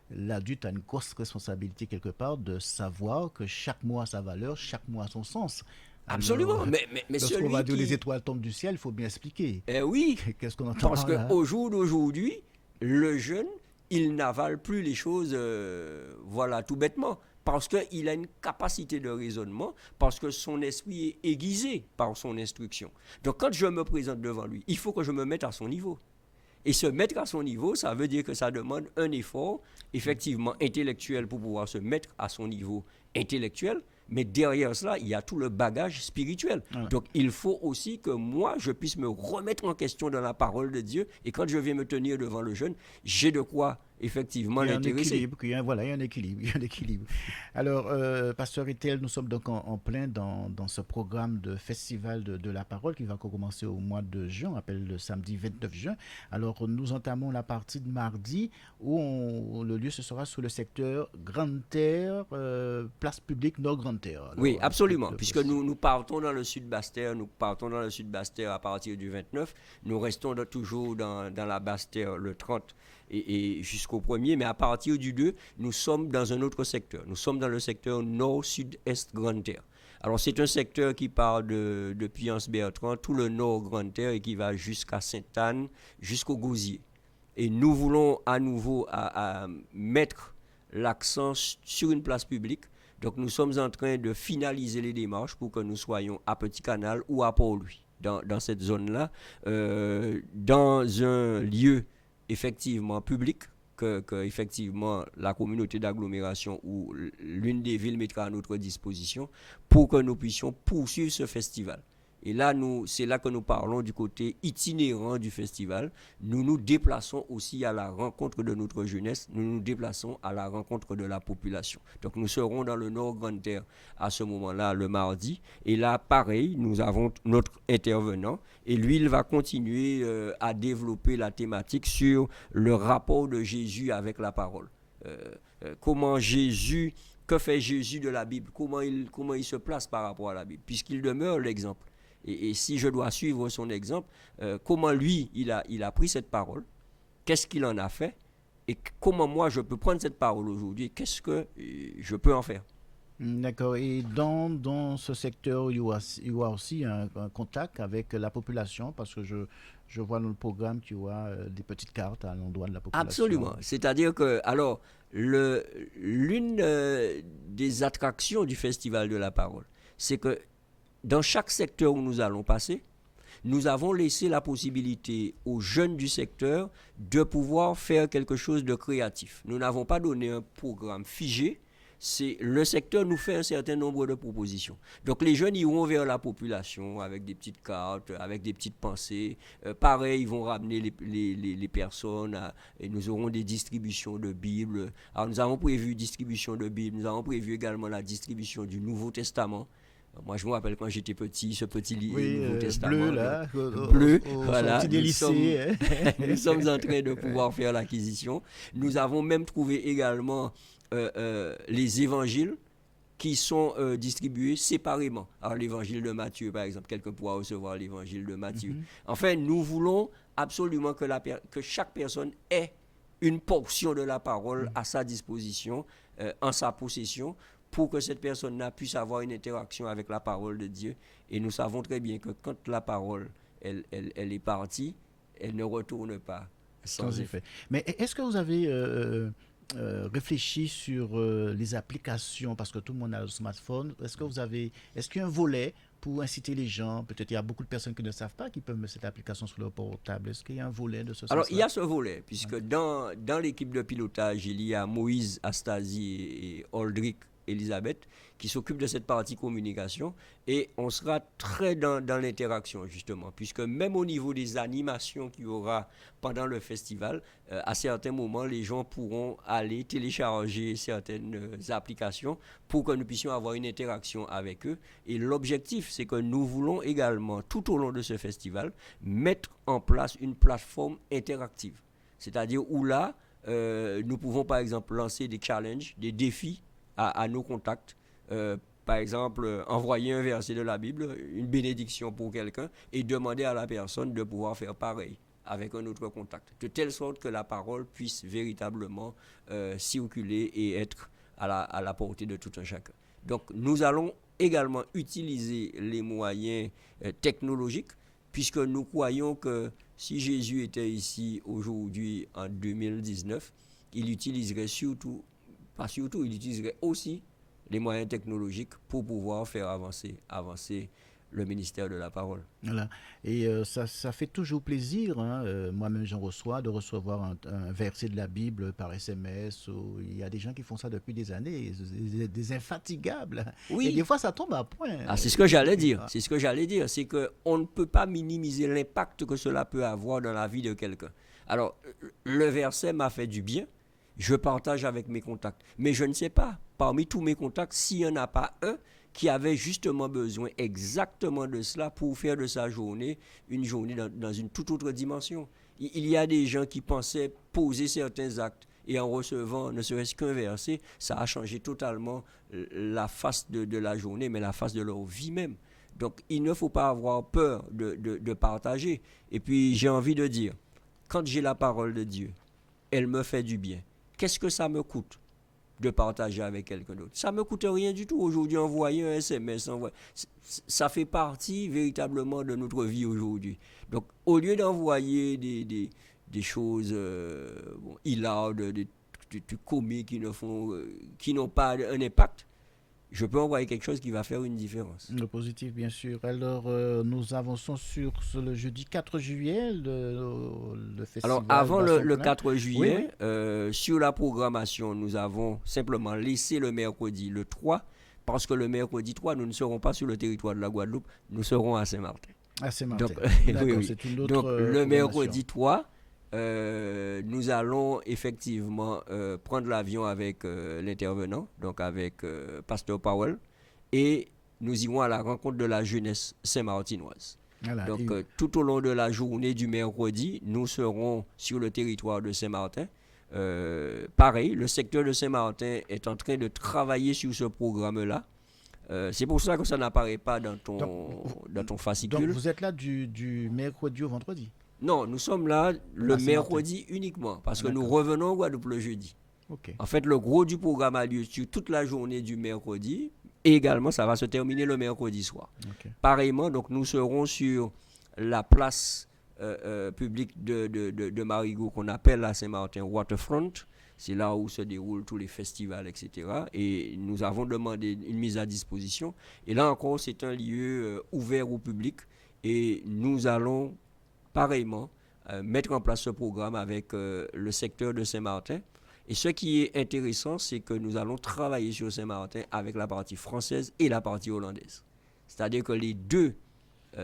B: l'adulte a une grosse responsabilité quelque part de savoir que chaque mot a sa valeur, chaque mot a son sens.
C: Absolument, mais
B: lorsqu'on va dire les étoiles tombent du ciel, il faut bien expliquer.
C: Oui,
B: qu'est-ce qu'on entend
C: parce qu'au jour d'aujourd'hui, le jeune, il n'avale plus les choses, tout bêtement, parce qu'il a une capacité de raisonnement, parce que son esprit est aiguisé par son instruction. Donc quand je me présente devant lui, il faut que je me mette à son niveau. Et se mettre à son niveau, ça veut dire que ça demande un effort, effectivement, intellectuel pour pouvoir se mettre à son niveau intellectuel, mais derrière cela, il y a tout le bagage spirituel. Voilà. Donc, il faut aussi que moi, je puisse me remettre en question dans la parole de Dieu. Et quand je viens me tenir devant le jeune, j'ai de quoi, effectivement, l'intéresser.
B: Il y a un équilibre. Alors, Pasteur Etel, nous sommes donc en plein dans ce programme de festival de la parole qui va commencer au mois de juin, on appelle le samedi 29 juin. Alors, nous entamons la partie de mardi où le lieu, ce sera sur le secteur Grande Terre, place publique Nord-Grande Terre. Alors,
C: oui, absolument, puisque nous partons dans le sud Basse-Terre, à partir du 29, nous restons toujours dans la Basse-Terre le 30 et jusqu'au 1er, mais à partir du 2, nous sommes dans un autre secteur. Nous sommes dans le secteur nord-sud-est Grande Terre. Alors c'est un secteur qui part depuis Anse-Bertrand, tout le nord Grande Terre et qui va jusqu'à Sainte-Anne, jusqu'au Gosier. Et nous voulons à nouveau à mettre l'accent sur une place publique. Donc nous sommes en train de finaliser les démarches pour que nous soyons à Petit Canal ou à Port-Louis, dans cette zone-là, dans un lieu effectivement public que effectivement la communauté d'agglomération ou l'une des villes mettra à notre disposition pour que nous puissions poursuivre ce festival. Et là, c'est là que nous parlons du côté itinérant du festival. Nous nous déplaçons aussi à la rencontre de notre jeunesse, nous nous déplaçons à la rencontre de la population. Donc nous serons dans le Nord Grande-Terre à ce moment-là, le mardi. Et là, pareil, nous avons notre intervenant. Et lui, il va continuer à développer la thématique sur le rapport de Jésus avec la parole. Comment Jésus, que fait Jésus de la Bible, comment il se place par rapport à la Bible, puisqu'il demeure l'exemple. Et si je dois suivre son exemple, comment lui, il a pris cette parole, qu'est-ce qu'il en a fait, et comment moi je peux prendre cette parole aujourd'hui, qu'est-ce que je peux en faire.
B: D'accord. Et dans ce secteur, il y aura aussi un contact avec la population parce que je vois dans le programme qu'il y aura des petites cartes à l'endroit de la population.
C: Absolument. C'est-à-dire que, alors, l'une des attractions du Festival de la Parole, c'est que dans chaque secteur où nous allons passer, nous avons laissé la possibilité aux jeunes du secteur de pouvoir faire quelque chose de créatif. Nous n'avons pas donné un programme figé. Le secteur nous fait un certain nombre de propositions. Donc les jeunes iront vers la population avec des petites cartes, avec des petites pensées. Pareil, ils vont ramener les personnes et nous aurons des distributions de Bibles. Alors nous avons prévu distribution de Bibles, nous avons prévu également la distribution du Nouveau Testament. Moi, je me rappelle quand j'étais petit, ce petit Nouveau Testament.
B: Bleu, là.
C: Bleu, voilà.
B: Nous
C: sommes en train de pouvoir faire l'acquisition. Nous avons même trouvé également les évangiles qui sont distribués séparément. Alors l'évangile de Matthieu, par exemple, quelqu'un pourra recevoir l'évangile de Matthieu. Enfin, nous voulons absolument que chaque personne ait une portion de la parole à sa disposition, en sa possession, pour que cette personne-là puisse avoir une interaction avec la parole de Dieu. Et nous savons très bien que quand la parole, elle est partie, elle ne retourne pas sans effet.
B: Mais est-ce que vous avez réfléchi sur les applications, parce que tout le monde a le smartphone? Est-ce qu'il y a un volet pour inciter les gens? Peut-être il y a beaucoup de personnes qui ne savent pas qu'ils peuvent mettre cette application sur leur portable. Est-ce qu'il y a un volet de ce sens-là?
C: Alors, il y a ce volet, puisque dans l'équipe de pilotage, il y a Moïse Astasi et Aldric Elisabeth qui s'occupe de cette partie communication, et on sera très dans l'interaction justement, puisque même au niveau des animations qu'il y aura pendant le festival, à certains moments les gens pourront aller télécharger certaines applications pour que nous puissions avoir une interaction avec eux. Et l'objectif, c'est que nous voulons également tout au long de ce festival mettre en place une plateforme interactive, c'est-à-dire où là nous pouvons par exemple lancer des challenges, des défis à nos contacts. Par exemple, envoyer un verset de la Bible, une bénédiction pour quelqu'un, et demander à la personne de pouvoir faire pareil avec un autre contact, de telle sorte que la parole puisse véritablement circuler et être à la portée de tout un chacun. Donc nous allons également utiliser les moyens technologiques, puisque nous croyons que si Jésus était ici aujourd'hui en 2019, il utiliserait il utiliserait aussi les moyens technologiques pour pouvoir faire avancer le ministère de la parole.
B: Voilà. Et ça fait toujours plaisir, hein. Moi-même j'en reçois, de recevoir un verset de la Bible par SMS. Il y a des gens qui font ça depuis des années, des infatigables.
C: Oui.
B: Et des fois ça tombe à point.
C: C'est ce que j'allais dire. C'est qu'on ne peut pas minimiser l'impact que cela peut avoir dans la vie de quelqu'un. Alors, le verset m'a fait du bien. Je partage avec mes contacts. Mais je ne sais pas, parmi tous mes contacts, s'il n'y en a pas un qui avait justement besoin exactement de cela pour faire de sa journée une journée dans une toute autre dimension. Il y a des gens qui pensaient poser certains actes, et en recevant ne serait-ce qu'un verset, ça a changé totalement la face de la journée, mais la face de leur vie même. Donc il ne faut pas avoir peur de partager. Et puis j'ai envie de dire, quand j'ai la parole de Dieu, elle me fait du bien. Qu'est-ce que ça me coûte de partager avec quelqu'un d'autre? Ça ne me coûte rien du tout. Aujourd'hui, envoyer un SMS, ça fait partie véritablement de notre vie aujourd'hui. Donc, au lieu d'envoyer des choses hilarantes, des comiques qui n'ont pas un impact, je peux envoyer quelque chose qui va faire une différence.
B: Le positif, bien sûr. Alors, nous avançons sur le jeudi 4 juillet, le festival.
C: Alors, avant le 4 juillet,
B: oui.
C: Sur la programmation, nous avons simplement laissé le mercredi, le 3, parce que le mercredi 3, nous ne serons pas sur le territoire de la Guadeloupe, nous serons à Saint-Martin.
B: Ah, c'est Martin.
C: Donc,
B: D'accord,
C: oui.
B: c'est une autre
C: Donc le
B: programmation.
C: mercredi 3, nous allons effectivement prendre l'avion avec l'intervenant, donc avec Pasteur Powell, et nous irons à la rencontre de la jeunesse saint-martinoise.
B: Voilà,
C: Donc
B: et-
C: tout au long de la journée du mercredi, nous serons sur le territoire de Saint-Martin. Pareil, le secteur de Saint-Martin est en train de travailler sur ce programme-là. C'est pour ça que ça n'apparaît pas dans ton
B: donc
C: fascicule.
B: vous êtes là du mercredi au vendredi.
C: Non, nous sommes là le
B: Ah, c'est
C: mercredi uniquement, parce que nous
B: D'accord.
C: revenons au Guadeloupe le jeudi.
B: Ok.
C: En fait, le gros du programme a lieu sur toute la journée du mercredi, et également ça va se terminer le mercredi soir.
B: Ok.
C: Pareillement, donc nous serons sur la place publique de Marigot qu'on appelle la Saint-Martin Waterfront. C'est là où se déroulent tous les festivals, etc. Et nous avons demandé une mise à disposition. Et là encore, c'est un lieu ouvert au public. Et nous allons pareillement mettre en place ce programme avec le secteur de Saint-Martin. Et ce qui est intéressant, c'est que nous allons travailler sur Saint-Martin avec la partie française et la partie hollandaise. C'est-à-dire que les deux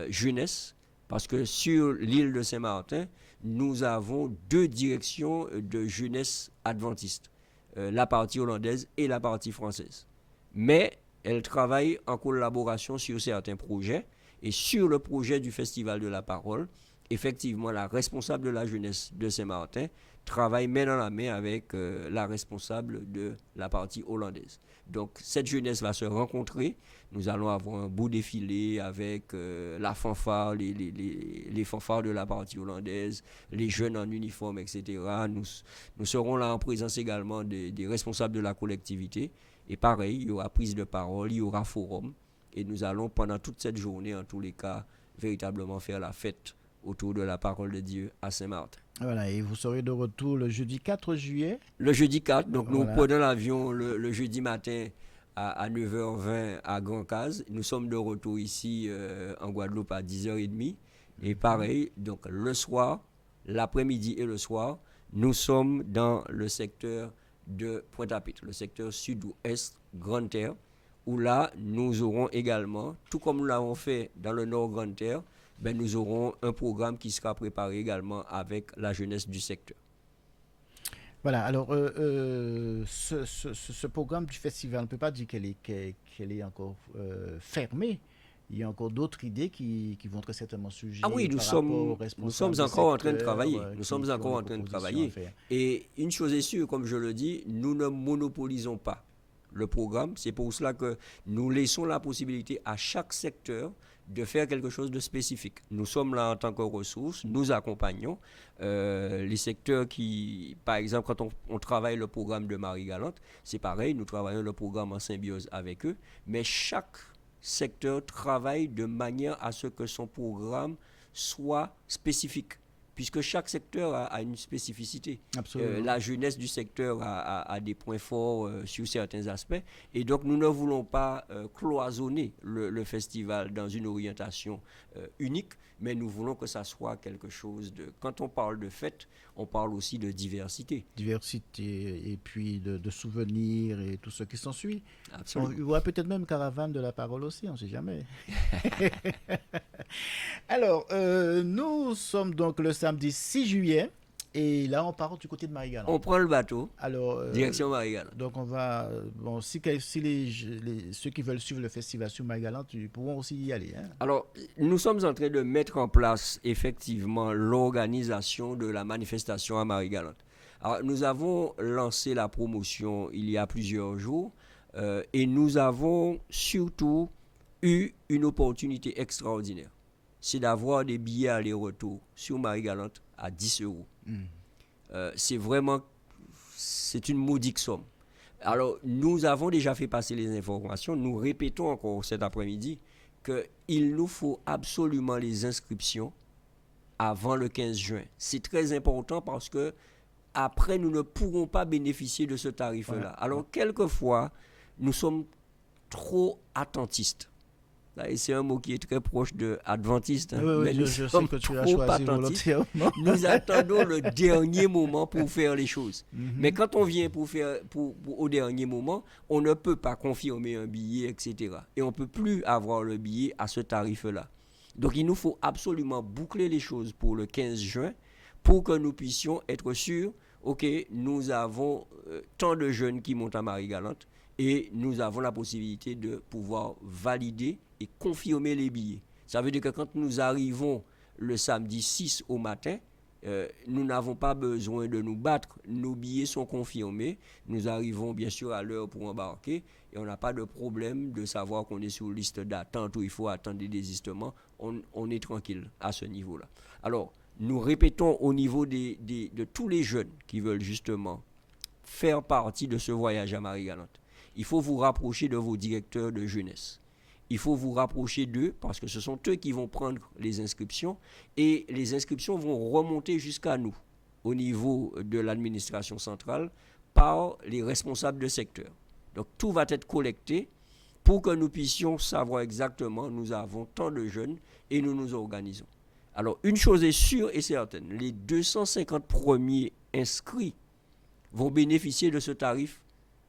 C: jeunesses, parce que sur l'île de Saint-Martin, nous avons deux directions de jeunesse adventiste, la partie hollandaise et la partie française. Mais elles travaillent en collaboration sur certains projets, et sur le projet du Festival de la Parole, effectivement, la responsable de la jeunesse de Saint-Martin travaille main dans la main avec la responsable de la partie hollandaise. Donc, cette jeunesse va se rencontrer. Nous allons avoir un beau défilé avec la fanfare, les fanfares de la partie hollandaise, les jeunes en uniforme, etc. Nous serons là en présence également des responsables de la collectivité. Et pareil, il y aura prise de parole, il y aura forum. Et nous allons, pendant toute cette journée, en tous les cas, véritablement faire la fête autour de la parole de Dieu à Saint-Martin.
B: Voilà, et vous serez de retour le jeudi 4 juillet.
C: Le jeudi 4, donc nous
B: Voilà.
C: prenons l'avion le jeudi matin à 9h20 à Grand-Case. Nous sommes de retour ici en Guadeloupe à 10h30. Et pareil, donc le soir, l'après-midi et le soir, nous sommes dans le secteur de Pointe-à-Pitre, le secteur sud-ouest, Grande-Terre, où là, nous aurons également, tout comme nous l'avons fait dans le nord Grande-Terre, ben, nous aurons un programme qui sera préparé également avec la jeunesse du secteur.
B: Voilà, alors ce programme du festival, on ne peut pas dire qu'elle est encore fermée. Il y a encore d'autres idées qui vont très certainement surgir
C: Ah oui, nous
B: par rapport aux
C: sommes
B: responsables du
C: encore en train de
B: secteur,
C: travailler. Nous
B: qui
C: sommes
B: ont
C: encore en
B: des
C: train de
B: propositions
C: travailler.
B: à faire.
C: Et une chose est sûre, comme je le dis, nous ne monopolisons pas le programme. C'est pour cela que nous laissons la possibilité à chaque secteur de faire quelque chose de spécifique. Nous sommes là en tant que ressources, nous accompagnons les secteurs qui, par exemple, quand on travaille le programme de Marie-Galante, c'est pareil, nous travaillons le programme en symbiose avec eux, mais chaque secteur travaille de manière à ce que son programme soit spécifique, puisque chaque secteur a une spécificité.
B: Absolument.
C: La jeunesse du secteur a des points forts sur certains aspects, et donc nous ne voulons pas cloisonner le festival dans une orientation unique, mais nous voulons que ça soit quelque chose de... Quand on parle de fête, on parle aussi de diversité.
B: Diversité et puis de souvenirs et tout ce qui s'ensuit.
C: Absolument.
B: Il y aura peut-être même caravane de la parole aussi, on ne sait jamais. Alors, nous sommes donc le samedi 6 juillet et là on part du côté de Marie-Galante.
C: On prend le bateau,
B: Alors,
C: direction Marie-Galante.
B: donc on va, bon, si ceux qui veulent suivre le festival sur Marie-Galante, ils pourront aussi y aller. Hein.
C: Alors, nous sommes en train de mettre en place effectivement l'organisation de la manifestation à Marie-Galante. Alors, nous avons lancé la promotion il y a plusieurs jours et nous avons surtout eu une opportunité extraordinaire. C'est d'avoir des billets aller-retour sur Marie-Galante à 10 €. C'est une modique somme. Alors, nous avons déjà fait passer les informations. Nous répétons encore cet après-midi qu'il nous faut absolument les inscriptions avant le 15 juin. C'est très important parce que après, nous ne pourrons pas bénéficier de ce tarif-là.
B: Ouais.
C: Alors, quelquefois, nous sommes trop attentistes. Là, et c'est un mot qui est très proche de adventiste, hein,
B: Oui, oui,
C: mais nous
B: je sais
C: sommes
B: que tu l'as
C: trop
B: choisi
C: attentifs.
B: volontairement.
C: Nous attendons le dernier moment pour faire les choses.
B: Mhm.
C: Mais quand on vient au dernier moment, on ne peut pas confirmer un billet, etc. Et on ne peut plus avoir le billet à ce tarif-là. Donc il nous faut absolument boucler les choses pour le 15 juin pour que nous puissions être sûrs, ok, nous avons tant de jeunes qui montent à Marie-Galante et nous avons la possibilité de pouvoir valider et confirmer les billets. Ça veut dire que quand nous arrivons le samedi 6 au matin, nous n'avons pas besoin de nous battre. Nos billets sont confirmés. Nous arrivons bien sûr à l'heure pour embarquer et on n'a pas de problème de savoir qu'on est sur liste d'attente ou il faut attendre des désistements. On est tranquille à ce niveau-là. Alors, nous répétons au niveau de tous les jeunes qui veulent justement faire partie de ce voyage à Marie-Galante. Il faut vous rapprocher de vos directeurs de jeunesse. Il faut vous rapprocher d'eux parce que ce sont eux qui vont prendre les inscriptions et les inscriptions vont remonter jusqu'à nous au niveau de l'administration centrale par les responsables de secteur. Donc tout va être collecté pour que nous puissions savoir exactement nous avons tant de jeunes et nous nous organisons. Alors une chose est sûre et certaine, les 250 premiers inscrits vont bénéficier de ce tarif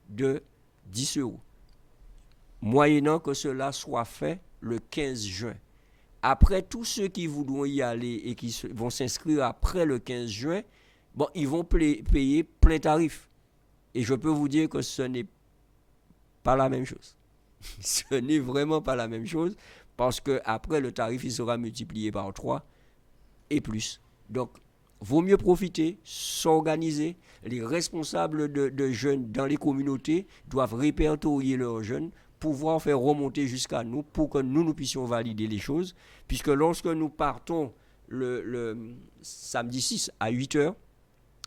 C: de 10 euros. Moyennant que cela soit fait le 15 juin. Après, tous ceux qui voudront y aller et qui vont s'inscrire après le 15 juin, bon, ils vont payer plein tarif. Et je peux vous dire que ce n'est pas la même chose. Ce n'est vraiment pas la même chose parce qu'après, le tarif, il sera multiplié par 3 et plus. Donc, vaut mieux profiter, s'organiser. Les responsables de jeunes dans les communautés doivent répertorier leurs jeunes, pouvoir faire remonter jusqu'à nous pour que nous puissions valider les choses. Puisque lorsque nous partons le samedi 6 à 8 heures,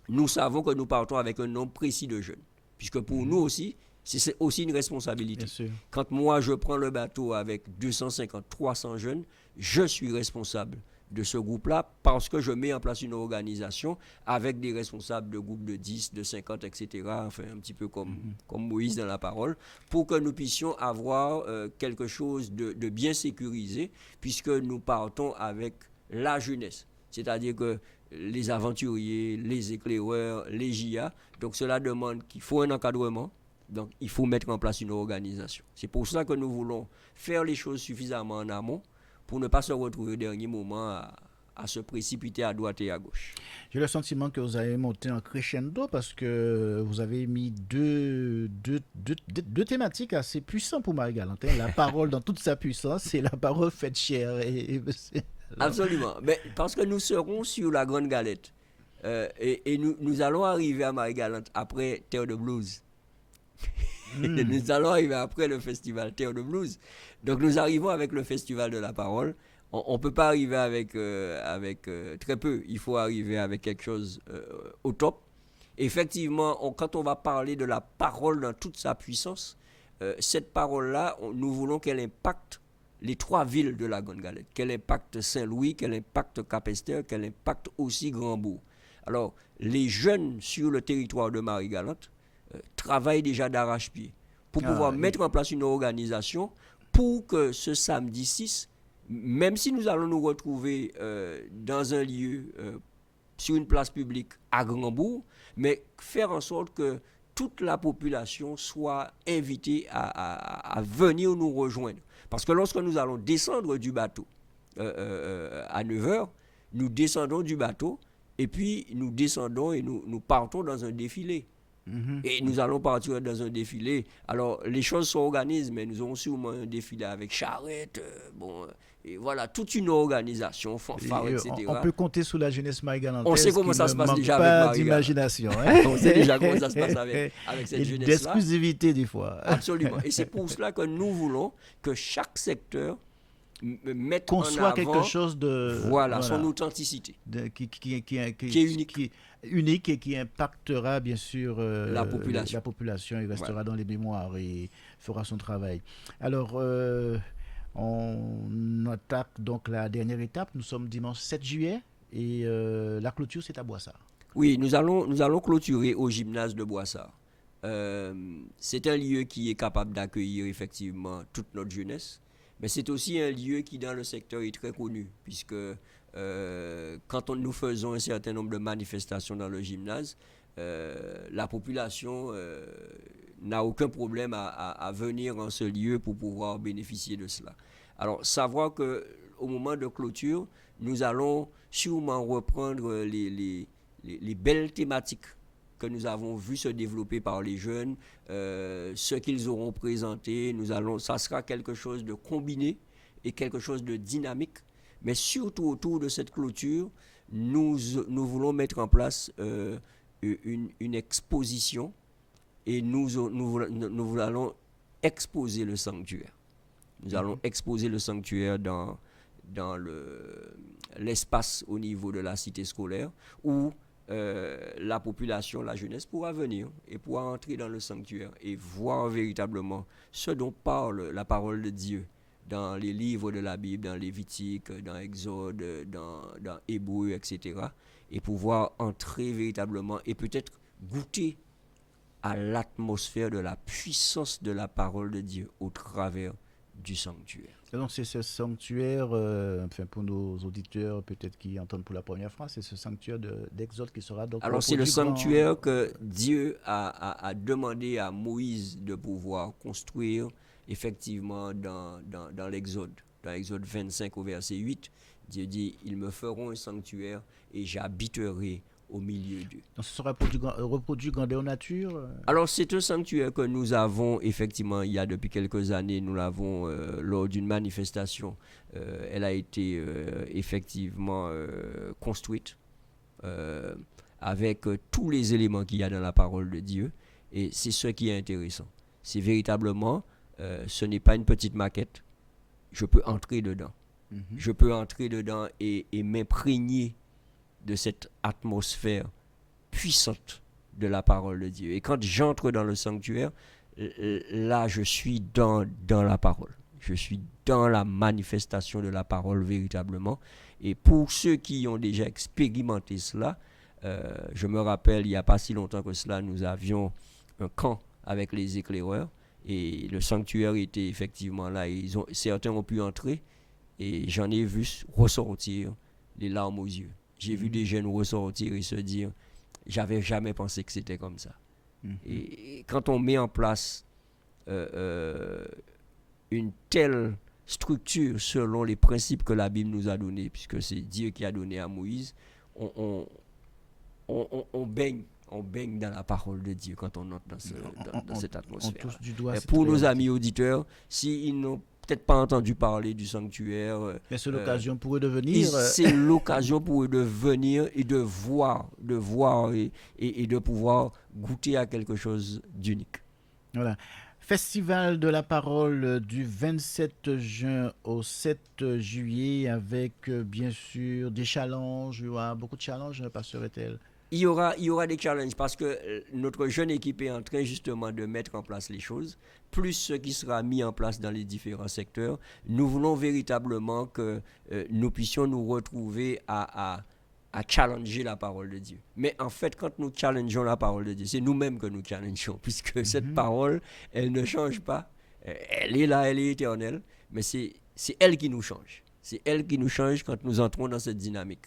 C: nous savons que nous partons avec un nombre précis de jeunes. Puisque pour nous aussi, c'est aussi une responsabilité. Quand moi je prends le bateau avec 250, 300 jeunes, je suis responsable de ce groupe-là parce que je mets en place une organisation avec des responsables de groupes de 10, de 50, etc. Enfin, un petit peu comme Moïse dans la parole, pour que nous puissions avoir quelque chose de bien sécurisé puisque nous partons avec la jeunesse. C'est-à-dire que les aventuriers, les éclaireurs, les JA, donc cela demande qu'il faut un encadrement. Donc, il faut mettre en place une organisation. C'est pour ça que nous voulons faire les choses suffisamment en amont pour ne pas se retrouver au dernier moment à se précipiter à droite et à gauche.
B: J'ai le sentiment que vous avez monté en crescendo parce que vous avez mis deux thématiques assez puissantes pour Marie-Galante. La parole dans toute sa puissance et la parole faite chair.
C: Absolument. Mais parce que nous serons sur la Grande Galette et nous allons arriver à Marie-Galante après Terre de Blues. Nous allons arriver après le festival Terre de Blues. Donc nous arrivons avec le festival de la parole. On ne peut pas arriver avec très peu. Il faut arriver avec quelque chose au top. Effectivement, quand on va parler de la parole dans toute sa puissance, cette parole-là, nous voulons qu'elle impacte les 3 villes de la Grande Galette. Qu'elle impacte Saint-Louis, qu'elle impacte Cap-Esther, qu'elle impacte aussi Grand-Bourg. Alors, les jeunes sur le territoire de Marie-Galante travaillent déjà d'arrache-pied pour pouvoir mettre en place une organisation pour que ce samedi 6, même si nous allons nous retrouver dans un lieu, sur une place publique à Grand-Bourg, mais faire en sorte que toute la population soit invitée à venir nous rejoindre. Parce que lorsque nous allons descendre du bateau à 9h, nous descendons du bateau et puis nous descendons et nous partons dans un défilé. Et nous allons partir dans un défilé. Alors, les choses s'organisent, mais nous aurons sûrement un défilé avec charrette, et voilà, toute une organisation, fanfare, etc.
B: On peut compter sur la jeunesse marie-galantaise.
C: On sait comment ça se passe déjà avec
B: Marie-Galante.
C: Marie-Galante.
B: D'imagination. Hein?
C: On sait déjà comment ça se passe avec cette jeunesse-là.
B: D'exclusivité, des fois.
C: Absolument. Et c'est pour cela que nous voulons que chaque secteur mette en
B: conçoit
C: avant
B: quelque chose de
C: son authenticité
B: qui est
C: unique.
B: Unique et qui impactera bien sûr
C: la population.
B: Il restera dans les mémoires et fera son travail. Alors on attaque donc la dernière étape. Nous sommes dimanche 7 juillet et la clôture c'est à Boissard.
C: Oui, nous allons clôturer au gymnase de Boissard. C'est un lieu qui est capable d'accueillir effectivement toute notre jeunesse. Mais c'est aussi un lieu qui, dans le secteur, est très connu, puisque quand nous faisons un certain nombre de manifestations dans le gymnase, la population n'a aucun problème à venir en ce lieu pour pouvoir bénéficier de cela. Alors, savoir qu'au moment de clôture, nous allons sûrement reprendre les belles thématiques que nous avons vu se développer par les jeunes, ce qu'ils auront présenté, ça sera quelque chose de combiné et quelque chose de dynamique, mais surtout autour de cette clôture, nous voulons mettre en place une exposition et nous allons exposer le sanctuaire. Nous allons exposer le sanctuaire dans l'espace au niveau de la cité scolaire où la population, la jeunesse pourra venir et pourra entrer dans le sanctuaire et voir véritablement ce dont parle la parole de Dieu dans les livres de la Bible, dans Lévitique, dans Exode, dans Hébreu, etc. Et pouvoir entrer véritablement et peut-être goûter à l'atmosphère de la puissance de la parole de Dieu au travers du sanctuaire.
B: Et donc c'est ce sanctuaire, pour nos auditeurs peut-être qui entendent pour la première fois, c'est ce sanctuaire d'Exode qui sera donc...
C: Alors c'est le sanctuaire que Dieu a demandé à Moïse de pouvoir construire effectivement dans l'Exode. Dans l'Exode 25 au verset 8, Dieu dit, ils me feront un sanctuaire et j'habiterai au milieu d'eux.
B: Donc ce sera reproduit grandeur nature
C: Alors c'est un sanctuaire que nous avons effectivement, il y a depuis quelques années, nous l'avons lors d'une manifestation, elle a été effectivement construite avec tous les éléments qu'il y a dans la parole de Dieu, et c'est ce qui est intéressant. C'est véritablement, ce n'est pas une petite maquette, je peux entrer dedans. Je peux entrer dedans et m'imprégner de cette atmosphère puissante de la parole de Dieu. Et quand j'entre dans le sanctuaire, là, je suis dans la parole. Je suis dans la manifestation de la parole véritablement. Et pour ceux qui ont déjà expérimenté cela, je me rappelle, il n'y a pas si longtemps que cela, nous avions un camp avec les éclaireurs. Et le sanctuaire était effectivement là. Certains ont pu entrer et j'en ai vu ressortir les larmes aux yeux. J'ai vu des jeunes ressortir et se dire, j'avais jamais pensé que c'était comme ça. Et quand on met en place une telle structure selon les principes que la Bible nous a donnés, puisque c'est Dieu qui a donné à Moïse, on baigne dans la parole de Dieu quand on entre dans cette atmosphère.
B: On touche du doigt.
C: Pour nos amis auditeurs, s'ils n'ont peut-être pas entendu parler du sanctuaire.
B: Mais c'est l'occasion pour eux de venir.
C: C'est l'occasion pour eux de venir et de voir et de pouvoir goûter à quelque chose d'unique.
B: Voilà. Festival de la parole du 27 juin au 7 juillet avec bien sûr des challenges. Il y aura beaucoup de challenges, Pasteur Ethel.
C: Il y aura des challenges parce que notre jeune équipe est en train justement de mettre en place les choses, plus ce qui sera mis en place dans les différents secteurs. Nous voulons véritablement que nous puissions nous retrouver à challenger la parole de Dieu. Mais en fait, quand nous challengeons la parole de Dieu, c'est nous-mêmes que nous challengeons, puisque cette parole, elle ne change pas. Elle est là, elle est éternelle, mais c'est elle qui nous change. C'est elle qui nous change quand nous entrons dans cette dynamique.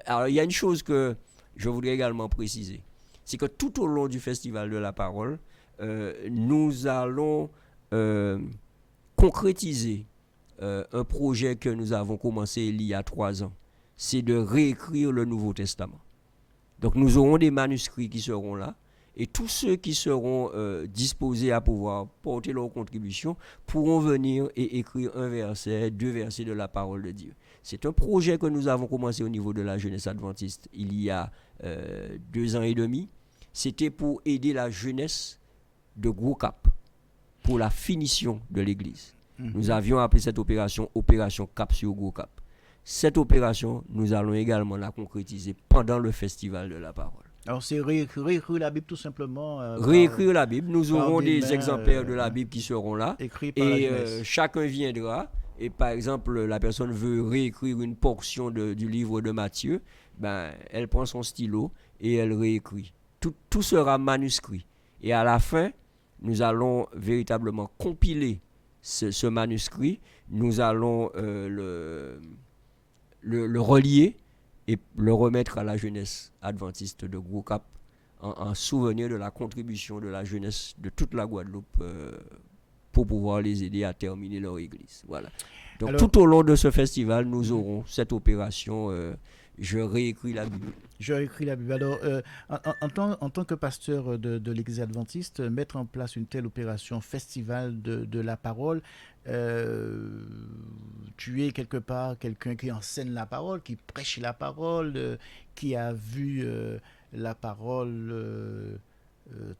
C: Alors, il y a une chose que je voudrais également préciser, c'est que tout au long du Festival de la Parole, nous allons concrétiser un projet que nous avons commencé il y a 3 ans. C'est de réécrire le Nouveau Testament. Donc nous aurons des manuscrits qui seront là, et tous ceux qui seront disposés à pouvoir porter leur contribution pourront venir et écrire un verset, 2 versets de la parole de Dieu. C'est un projet que nous avons commencé au niveau de la jeunesse adventiste il y a 2 ans et demi. C'était pour aider la jeunesse de Gros Cap pour la finition de l'église. Nous avions appelé cette opération Cap sur Gros Cap. Cette opération, nous allons également la concrétiser pendant le Festival de la Parole.
B: Alors c'est réécrire la Bible tout simplement.
C: Réécrire la Bible. Nous aurons des exemplaires de la Bible qui seront là.
B: Écrits par la jeunesse.
C: Chacun viendra. Et par exemple, la personne veut réécrire une portion du livre de Matthieu. Elle prend son stylo et elle réécrit. Tout sera manuscrit. Et à la fin, nous allons véritablement compiler ce manuscrit, nous allons le relier et le remettre à la jeunesse adventiste de Gros Cap en souvenir de la contribution de la jeunesse de toute la Guadeloupe pour pouvoir les aider à terminer leur église. Voilà. Donc
B: Alors,
C: tout au long de ce festival, nous aurons cette opération Je réécris la Bible.
B: je réécris la Bible. Alors, en tant que pasteur de l'Église adventiste, mettre en place une telle opération, festival de la parole, tu es quelque part quelqu'un qui enseigne la parole, qui prêche la parole, qui a vu la parole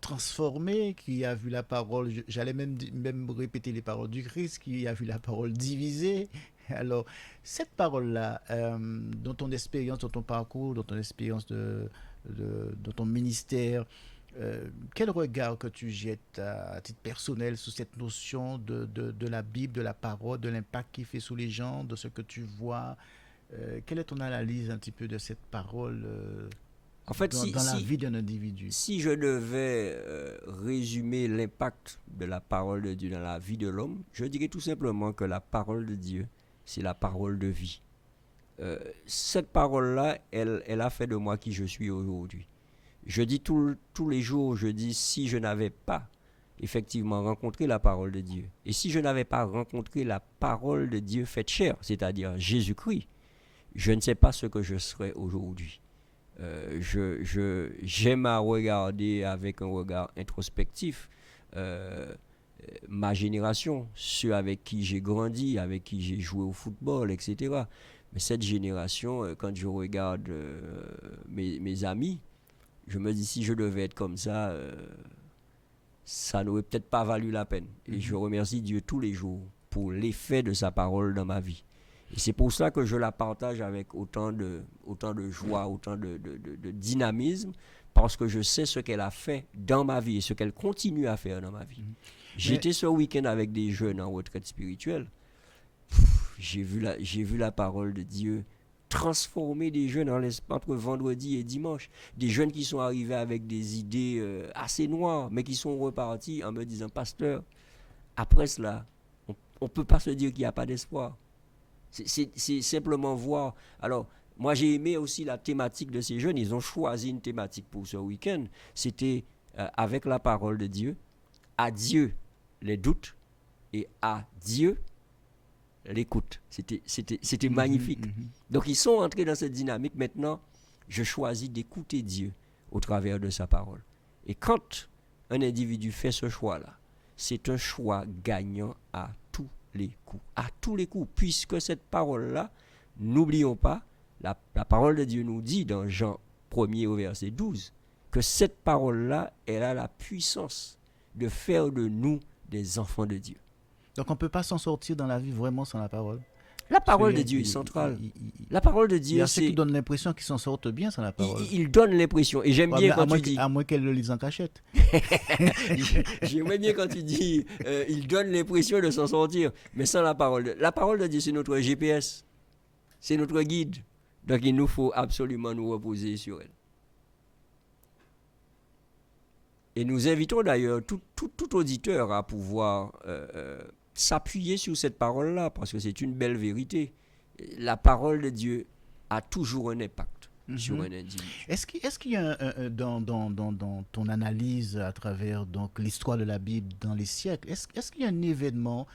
B: transformée, qui a vu la parole, j'allais même répéter les paroles du Christ, qui a vu la parole divisée. Alors, cette parole-là, dans ton expérience, dans ton parcours, dans ton expérience dans ton ministère, quel regard que tu jettes à titre personnel sur cette notion de la Bible, de la parole, de l'impact qu'il fait sur les gens, de ce que tu vois? Quelle est ton analyse un petit peu de cette parole
C: En fait,
B: dans la vie d'un individu?
C: si je devais résumer l'impact de la parole de Dieu dans la vie de l'homme, je dirais tout simplement que la parole de Dieu, c'est la parole de vie. Cette parole-là, elle a fait de moi qui je suis aujourd'hui. Je dis tous les jours, je dis si je n'avais pas effectivement rencontré la parole de Dieu, et si je n'avais pas rencontré la parole de Dieu faite chair, c'est-à-dire Jésus-Christ, je ne sais pas ce que je serais aujourd'hui. J'aime à regarder avec un regard introspectif ma génération, ceux avec qui j'ai grandi, avec qui j'ai joué au football, etc. Mais cette génération, quand je regarde mes amis, je me dis si je devais être comme ça n'aurait peut-être pas valu la peine. Et je remercie Dieu tous les jours pour l'effet de sa parole dans ma vie. Et c'est pour ça que je la partage avec autant de joie, autant de dynamisme, parce que je sais ce qu'elle a fait dans ma vie et ce qu'elle continue à faire dans ma vie. J'étais ce week-end avec des jeunes en retraite spirituelle. J'ai vu la parole de Dieu transformer des jeunes entre vendredi et dimanche. Des jeunes qui sont arrivés avec des idées assez noires, mais qui sont repartis en me disant, pasteur, après cela, on ne peut pas se dire qu'il n'y a pas d'espoir. C'est simplement voir. Alors, moi j'ai aimé aussi la thématique de ces jeunes. Ils ont choisi une thématique pour ce week-end. C'était avec la parole de Dieu, à Dieu les doutes et à Dieu l'écoute. C'était magnifique. Donc ils sont entrés dans cette dynamique. Maintenant, je choisis d'écouter Dieu au travers de sa parole. Et quand un individu fait ce choix-là, c'est un choix gagnant à tous les coups, puisque cette parole-là, n'oublions pas, la parole de Dieu nous dit dans Jean 1er au verset 12, que cette parole-là, elle a la puissance de faire de nous des enfants de Dieu.
B: Donc on ne peut pas s'en sortir dans la vie vraiment sans la parole.
C: La parole de Dieu est centrale. La parole de Dieu,
B: il y a ceux qui donnent l'impression qu'ils s'en sortent bien sans la parole.
C: Il donne l'impression. Et j'aime bien quand tu dis...
B: À moins qu'elle le lise en cachette.
C: J'aimerais bien quand tu dis il donne l'impression de s'en sortir, mais sans la parole. La parole de Dieu, c'est notre GPS. C'est notre guide. Donc il nous faut absolument nous reposer sur elle. Et nous invitons d'ailleurs tout auditeur à pouvoir s'appuyer sur cette parole-là, parce que c'est une belle vérité. La parole de Dieu a toujours un impact sur un individu.
B: Est-ce qu'il y a dans ton analyse à travers donc l'histoire de la Bible dans les siècles, est-ce qu'il y a un événement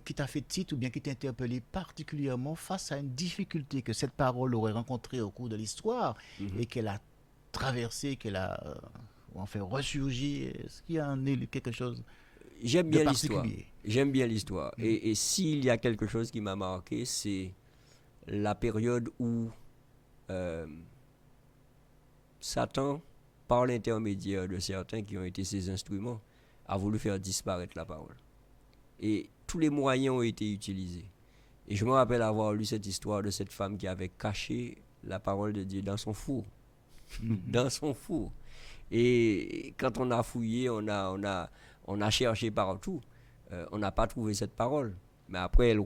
B: qui t'a fait titre ou bien qui t'a interpellé particulièrement face à une difficulté que cette parole aurait rencontrée au cours de l'histoire et qu'elle a traversée, qu'elle a fait ressurgir? Est-ce qu'il y a quelque chose de particulier?
C: J'aime bien l'histoire. Et s'il y a quelque chose qui m'a marqué, c'est la période où Satan, par l'intermédiaire de certains qui ont été ses instruments, a voulu faire disparaître la parole. Et tous les moyens ont été utilisés. Et je me rappelle avoir lu cette histoire de cette femme qui avait caché la parole de Dieu dans son four. Dans son four. Et quand on a fouillé, on a cherché partout. On n'a pas trouvé cette parole. Mais après, elle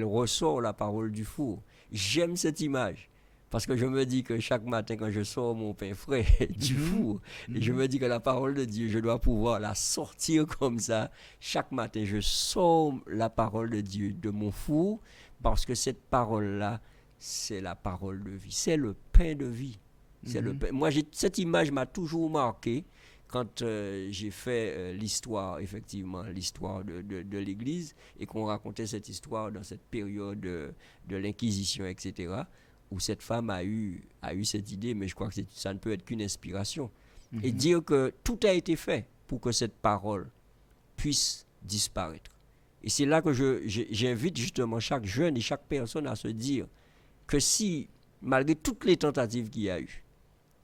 C: ressort la parole du four. J'aime cette image. Parce que je me dis que chaque matin, quand je sors mon pain frais du four, et je me dis que la parole de Dieu, je dois pouvoir la sortir comme ça. Chaque matin, je sors la parole de Dieu de mon four, parce que cette parole-là, c'est la parole de vie. C'est le pain de vie. C'est le pain. Moi, cette image m'a toujours marqué quand j'ai fait l'histoire, effectivement, l'histoire de l'Église, et qu'on racontait cette histoire dans cette période de l'Inquisition, etc., où cette femme a eu cette idée, mais je crois que ça ne peut être qu'une inspiration. Et dire que tout a été fait pour que cette parole puisse disparaître. Et c'est là que j'invite justement chaque jeune et chaque personne à se dire que si, malgré toutes les tentatives qu'il y a eu,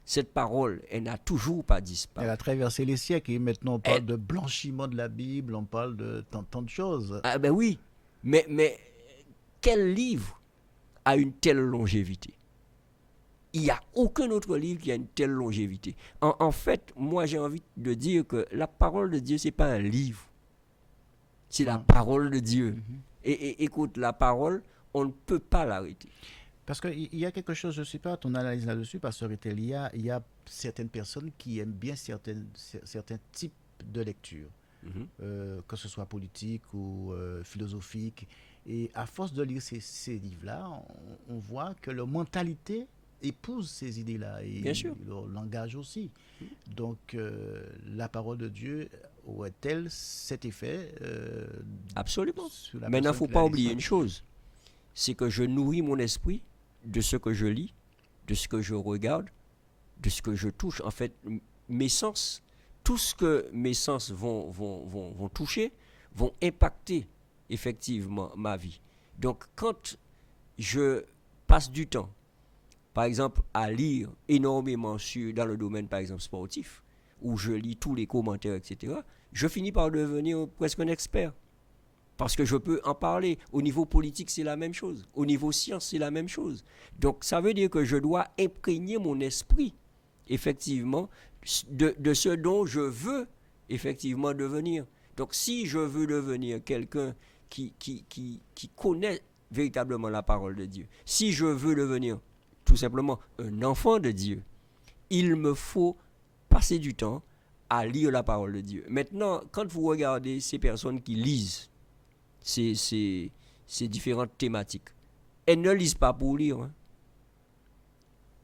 C: cette parole, elle n'a toujours pas disparu.
B: Elle a traversé les siècles et maintenant on parle de blanchiment de la Bible, on parle de tant de choses.
C: Ah ben oui, mais quel livre a une telle longévité? Il n'y a aucun autre livre qui a une telle longévité. En fait, moi j'ai envie de dire que la parole de Dieu, ce n'est pas un livre. C'est la parole de Dieu. Et écoute, la parole, on ne peut pas l'arrêter.
B: Parce qu'il y a quelque chose, je ne sais pas, ton analyse là-dessus, Pasteur Etel, il y a certaines personnes qui aiment bien certains types de lecture, que ce soit politique ou philosophique. Et à force de lire ces livres-là, on voit que leur mentalité épouse ces idées-là et leur langage aussi. Donc, la parole de Dieu aurait-elle cet effet
C: Absolument. Maintenant, il ne faut pas oublier une chose, c'est que je nourris mon esprit de ce que je lis, de ce que je regarde, de ce que je touche. En fait, mes sens, tout ce que mes sens vont toucher, vont impacter effectivement ma vie. Donc, quand je passe du temps, par exemple, à lire énormément dans le domaine, par exemple, sportif, où je lis tous les commentaires, etc., je finis par devenir presque un expert. Parce que je peux en parler. Au niveau politique, c'est la même chose. Au niveau science, c'est la même chose. Donc, ça veut dire que je dois imprégner mon esprit, effectivement, de ce dont je veux, effectivement, devenir. Donc, si je veux devenir quelqu'un qui connaît véritablement la parole de Dieu, si je veux devenir tout simplement un enfant de Dieu, il me faut passer du temps à lire la parole de Dieu. Maintenant, quand vous regardez ces personnes qui lisent ces différentes thématiques, elles ne lisent pas pour lire. Hein.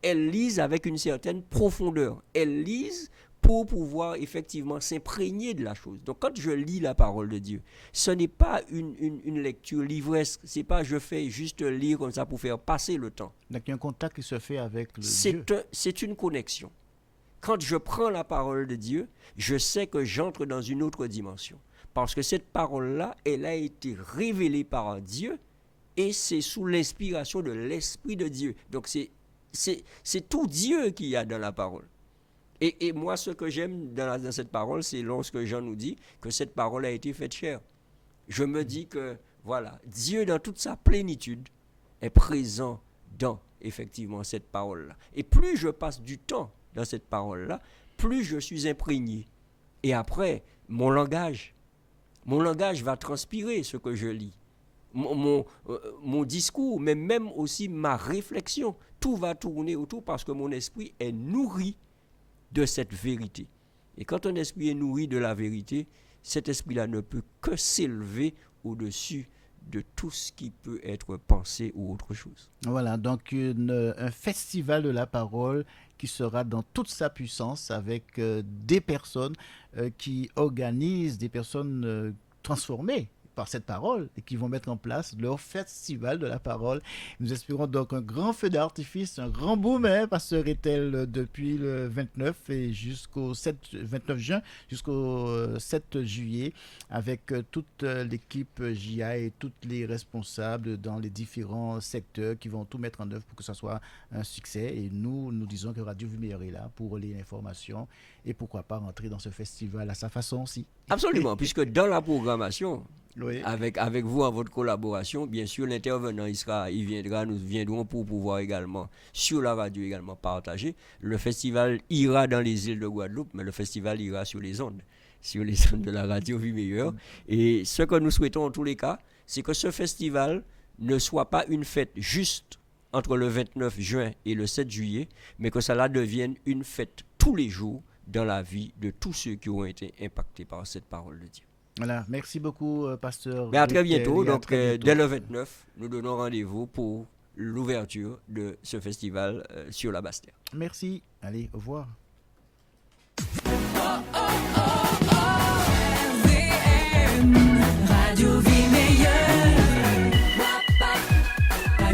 C: Elles lisent avec une certaine profondeur. Elles lisent pour pouvoir effectivement s'imprégner de la chose. Donc quand je lis la parole de Dieu, ce n'est pas une lecture livresque. C'est pas je fais juste lire comme ça pour faire passer le temps.
B: Donc il y a un contact qui se fait avec le Dieu.
C: C'est une connexion. Quand je prends la parole de Dieu, je sais que j'entre dans une autre dimension. Parce que cette parole-là, elle a été révélée par Dieu et c'est sous l'inspiration de l'Esprit de Dieu. Donc c'est tout Dieu qu'il y a dans la parole. Et moi, ce que j'aime dans cette parole, c'est lorsque Jean nous dit que cette parole a été faite chair. Je me dis que, voilà, Dieu dans toute sa plénitude est présent dans, effectivement, cette parole-là. Et plus je passe du temps dans cette parole-là, plus je suis imprégné. Et après, mon langage va transpirer ce que je lis. Mon discours, mais même aussi ma réflexion, tout va tourner autour parce que mon esprit est nourri de cette vérité. Et quand un esprit est nourri de la vérité, cet esprit-là ne peut que s'élever au-dessus de tout ce qui peut être pensé ou autre chose.
B: Voilà, donc un festival de la parole qui sera dans toute sa puissance avec des personnes qui organisent, des personnes transformées par cette parole et qui vont mettre en place leur festival de la parole. Nous espérons donc un grand feu d'artifice, un grand boom, Pasteur Etel, depuis le 29 et jusqu'au 29 juin jusqu'au 7 juillet avec toute l'équipe JA et tous les responsables dans les différents secteurs qui vont tout mettre en œuvre pour que ça soit un succès. Et nous disons que Radio Vie Meilleure est là pour relayer l'information et pourquoi pas rentrer dans ce festival à sa façon aussi.
C: Absolument, puisque dans la programmation,
B: oui.
C: Avec vous, en votre collaboration, bien sûr, l'intervenant, il viendra, nous viendrons pour pouvoir également, sur la radio également, partager. Le festival ira dans les îles de Guadeloupe, mais le festival ira sur les ondes de la radio Vie Meilleure. Et ce que nous souhaitons en tous les cas, c'est que ce festival ne soit pas une fête juste entre le 29 juin et le 7 juillet, mais que cela devienne une fête tous les jours dans la vie de tous ceux qui ont été impactés par cette parole de Dieu.
B: Voilà, merci beaucoup, pasteur.
C: Mais à très
B: Goettel,
C: bientôt.
B: et à
C: Donc,
B: très bientôt.
C: dès le 29, nous donnons rendez-vous pour l'ouverture de ce festival sur la Bastère.
B: Merci. Allez, au revoir.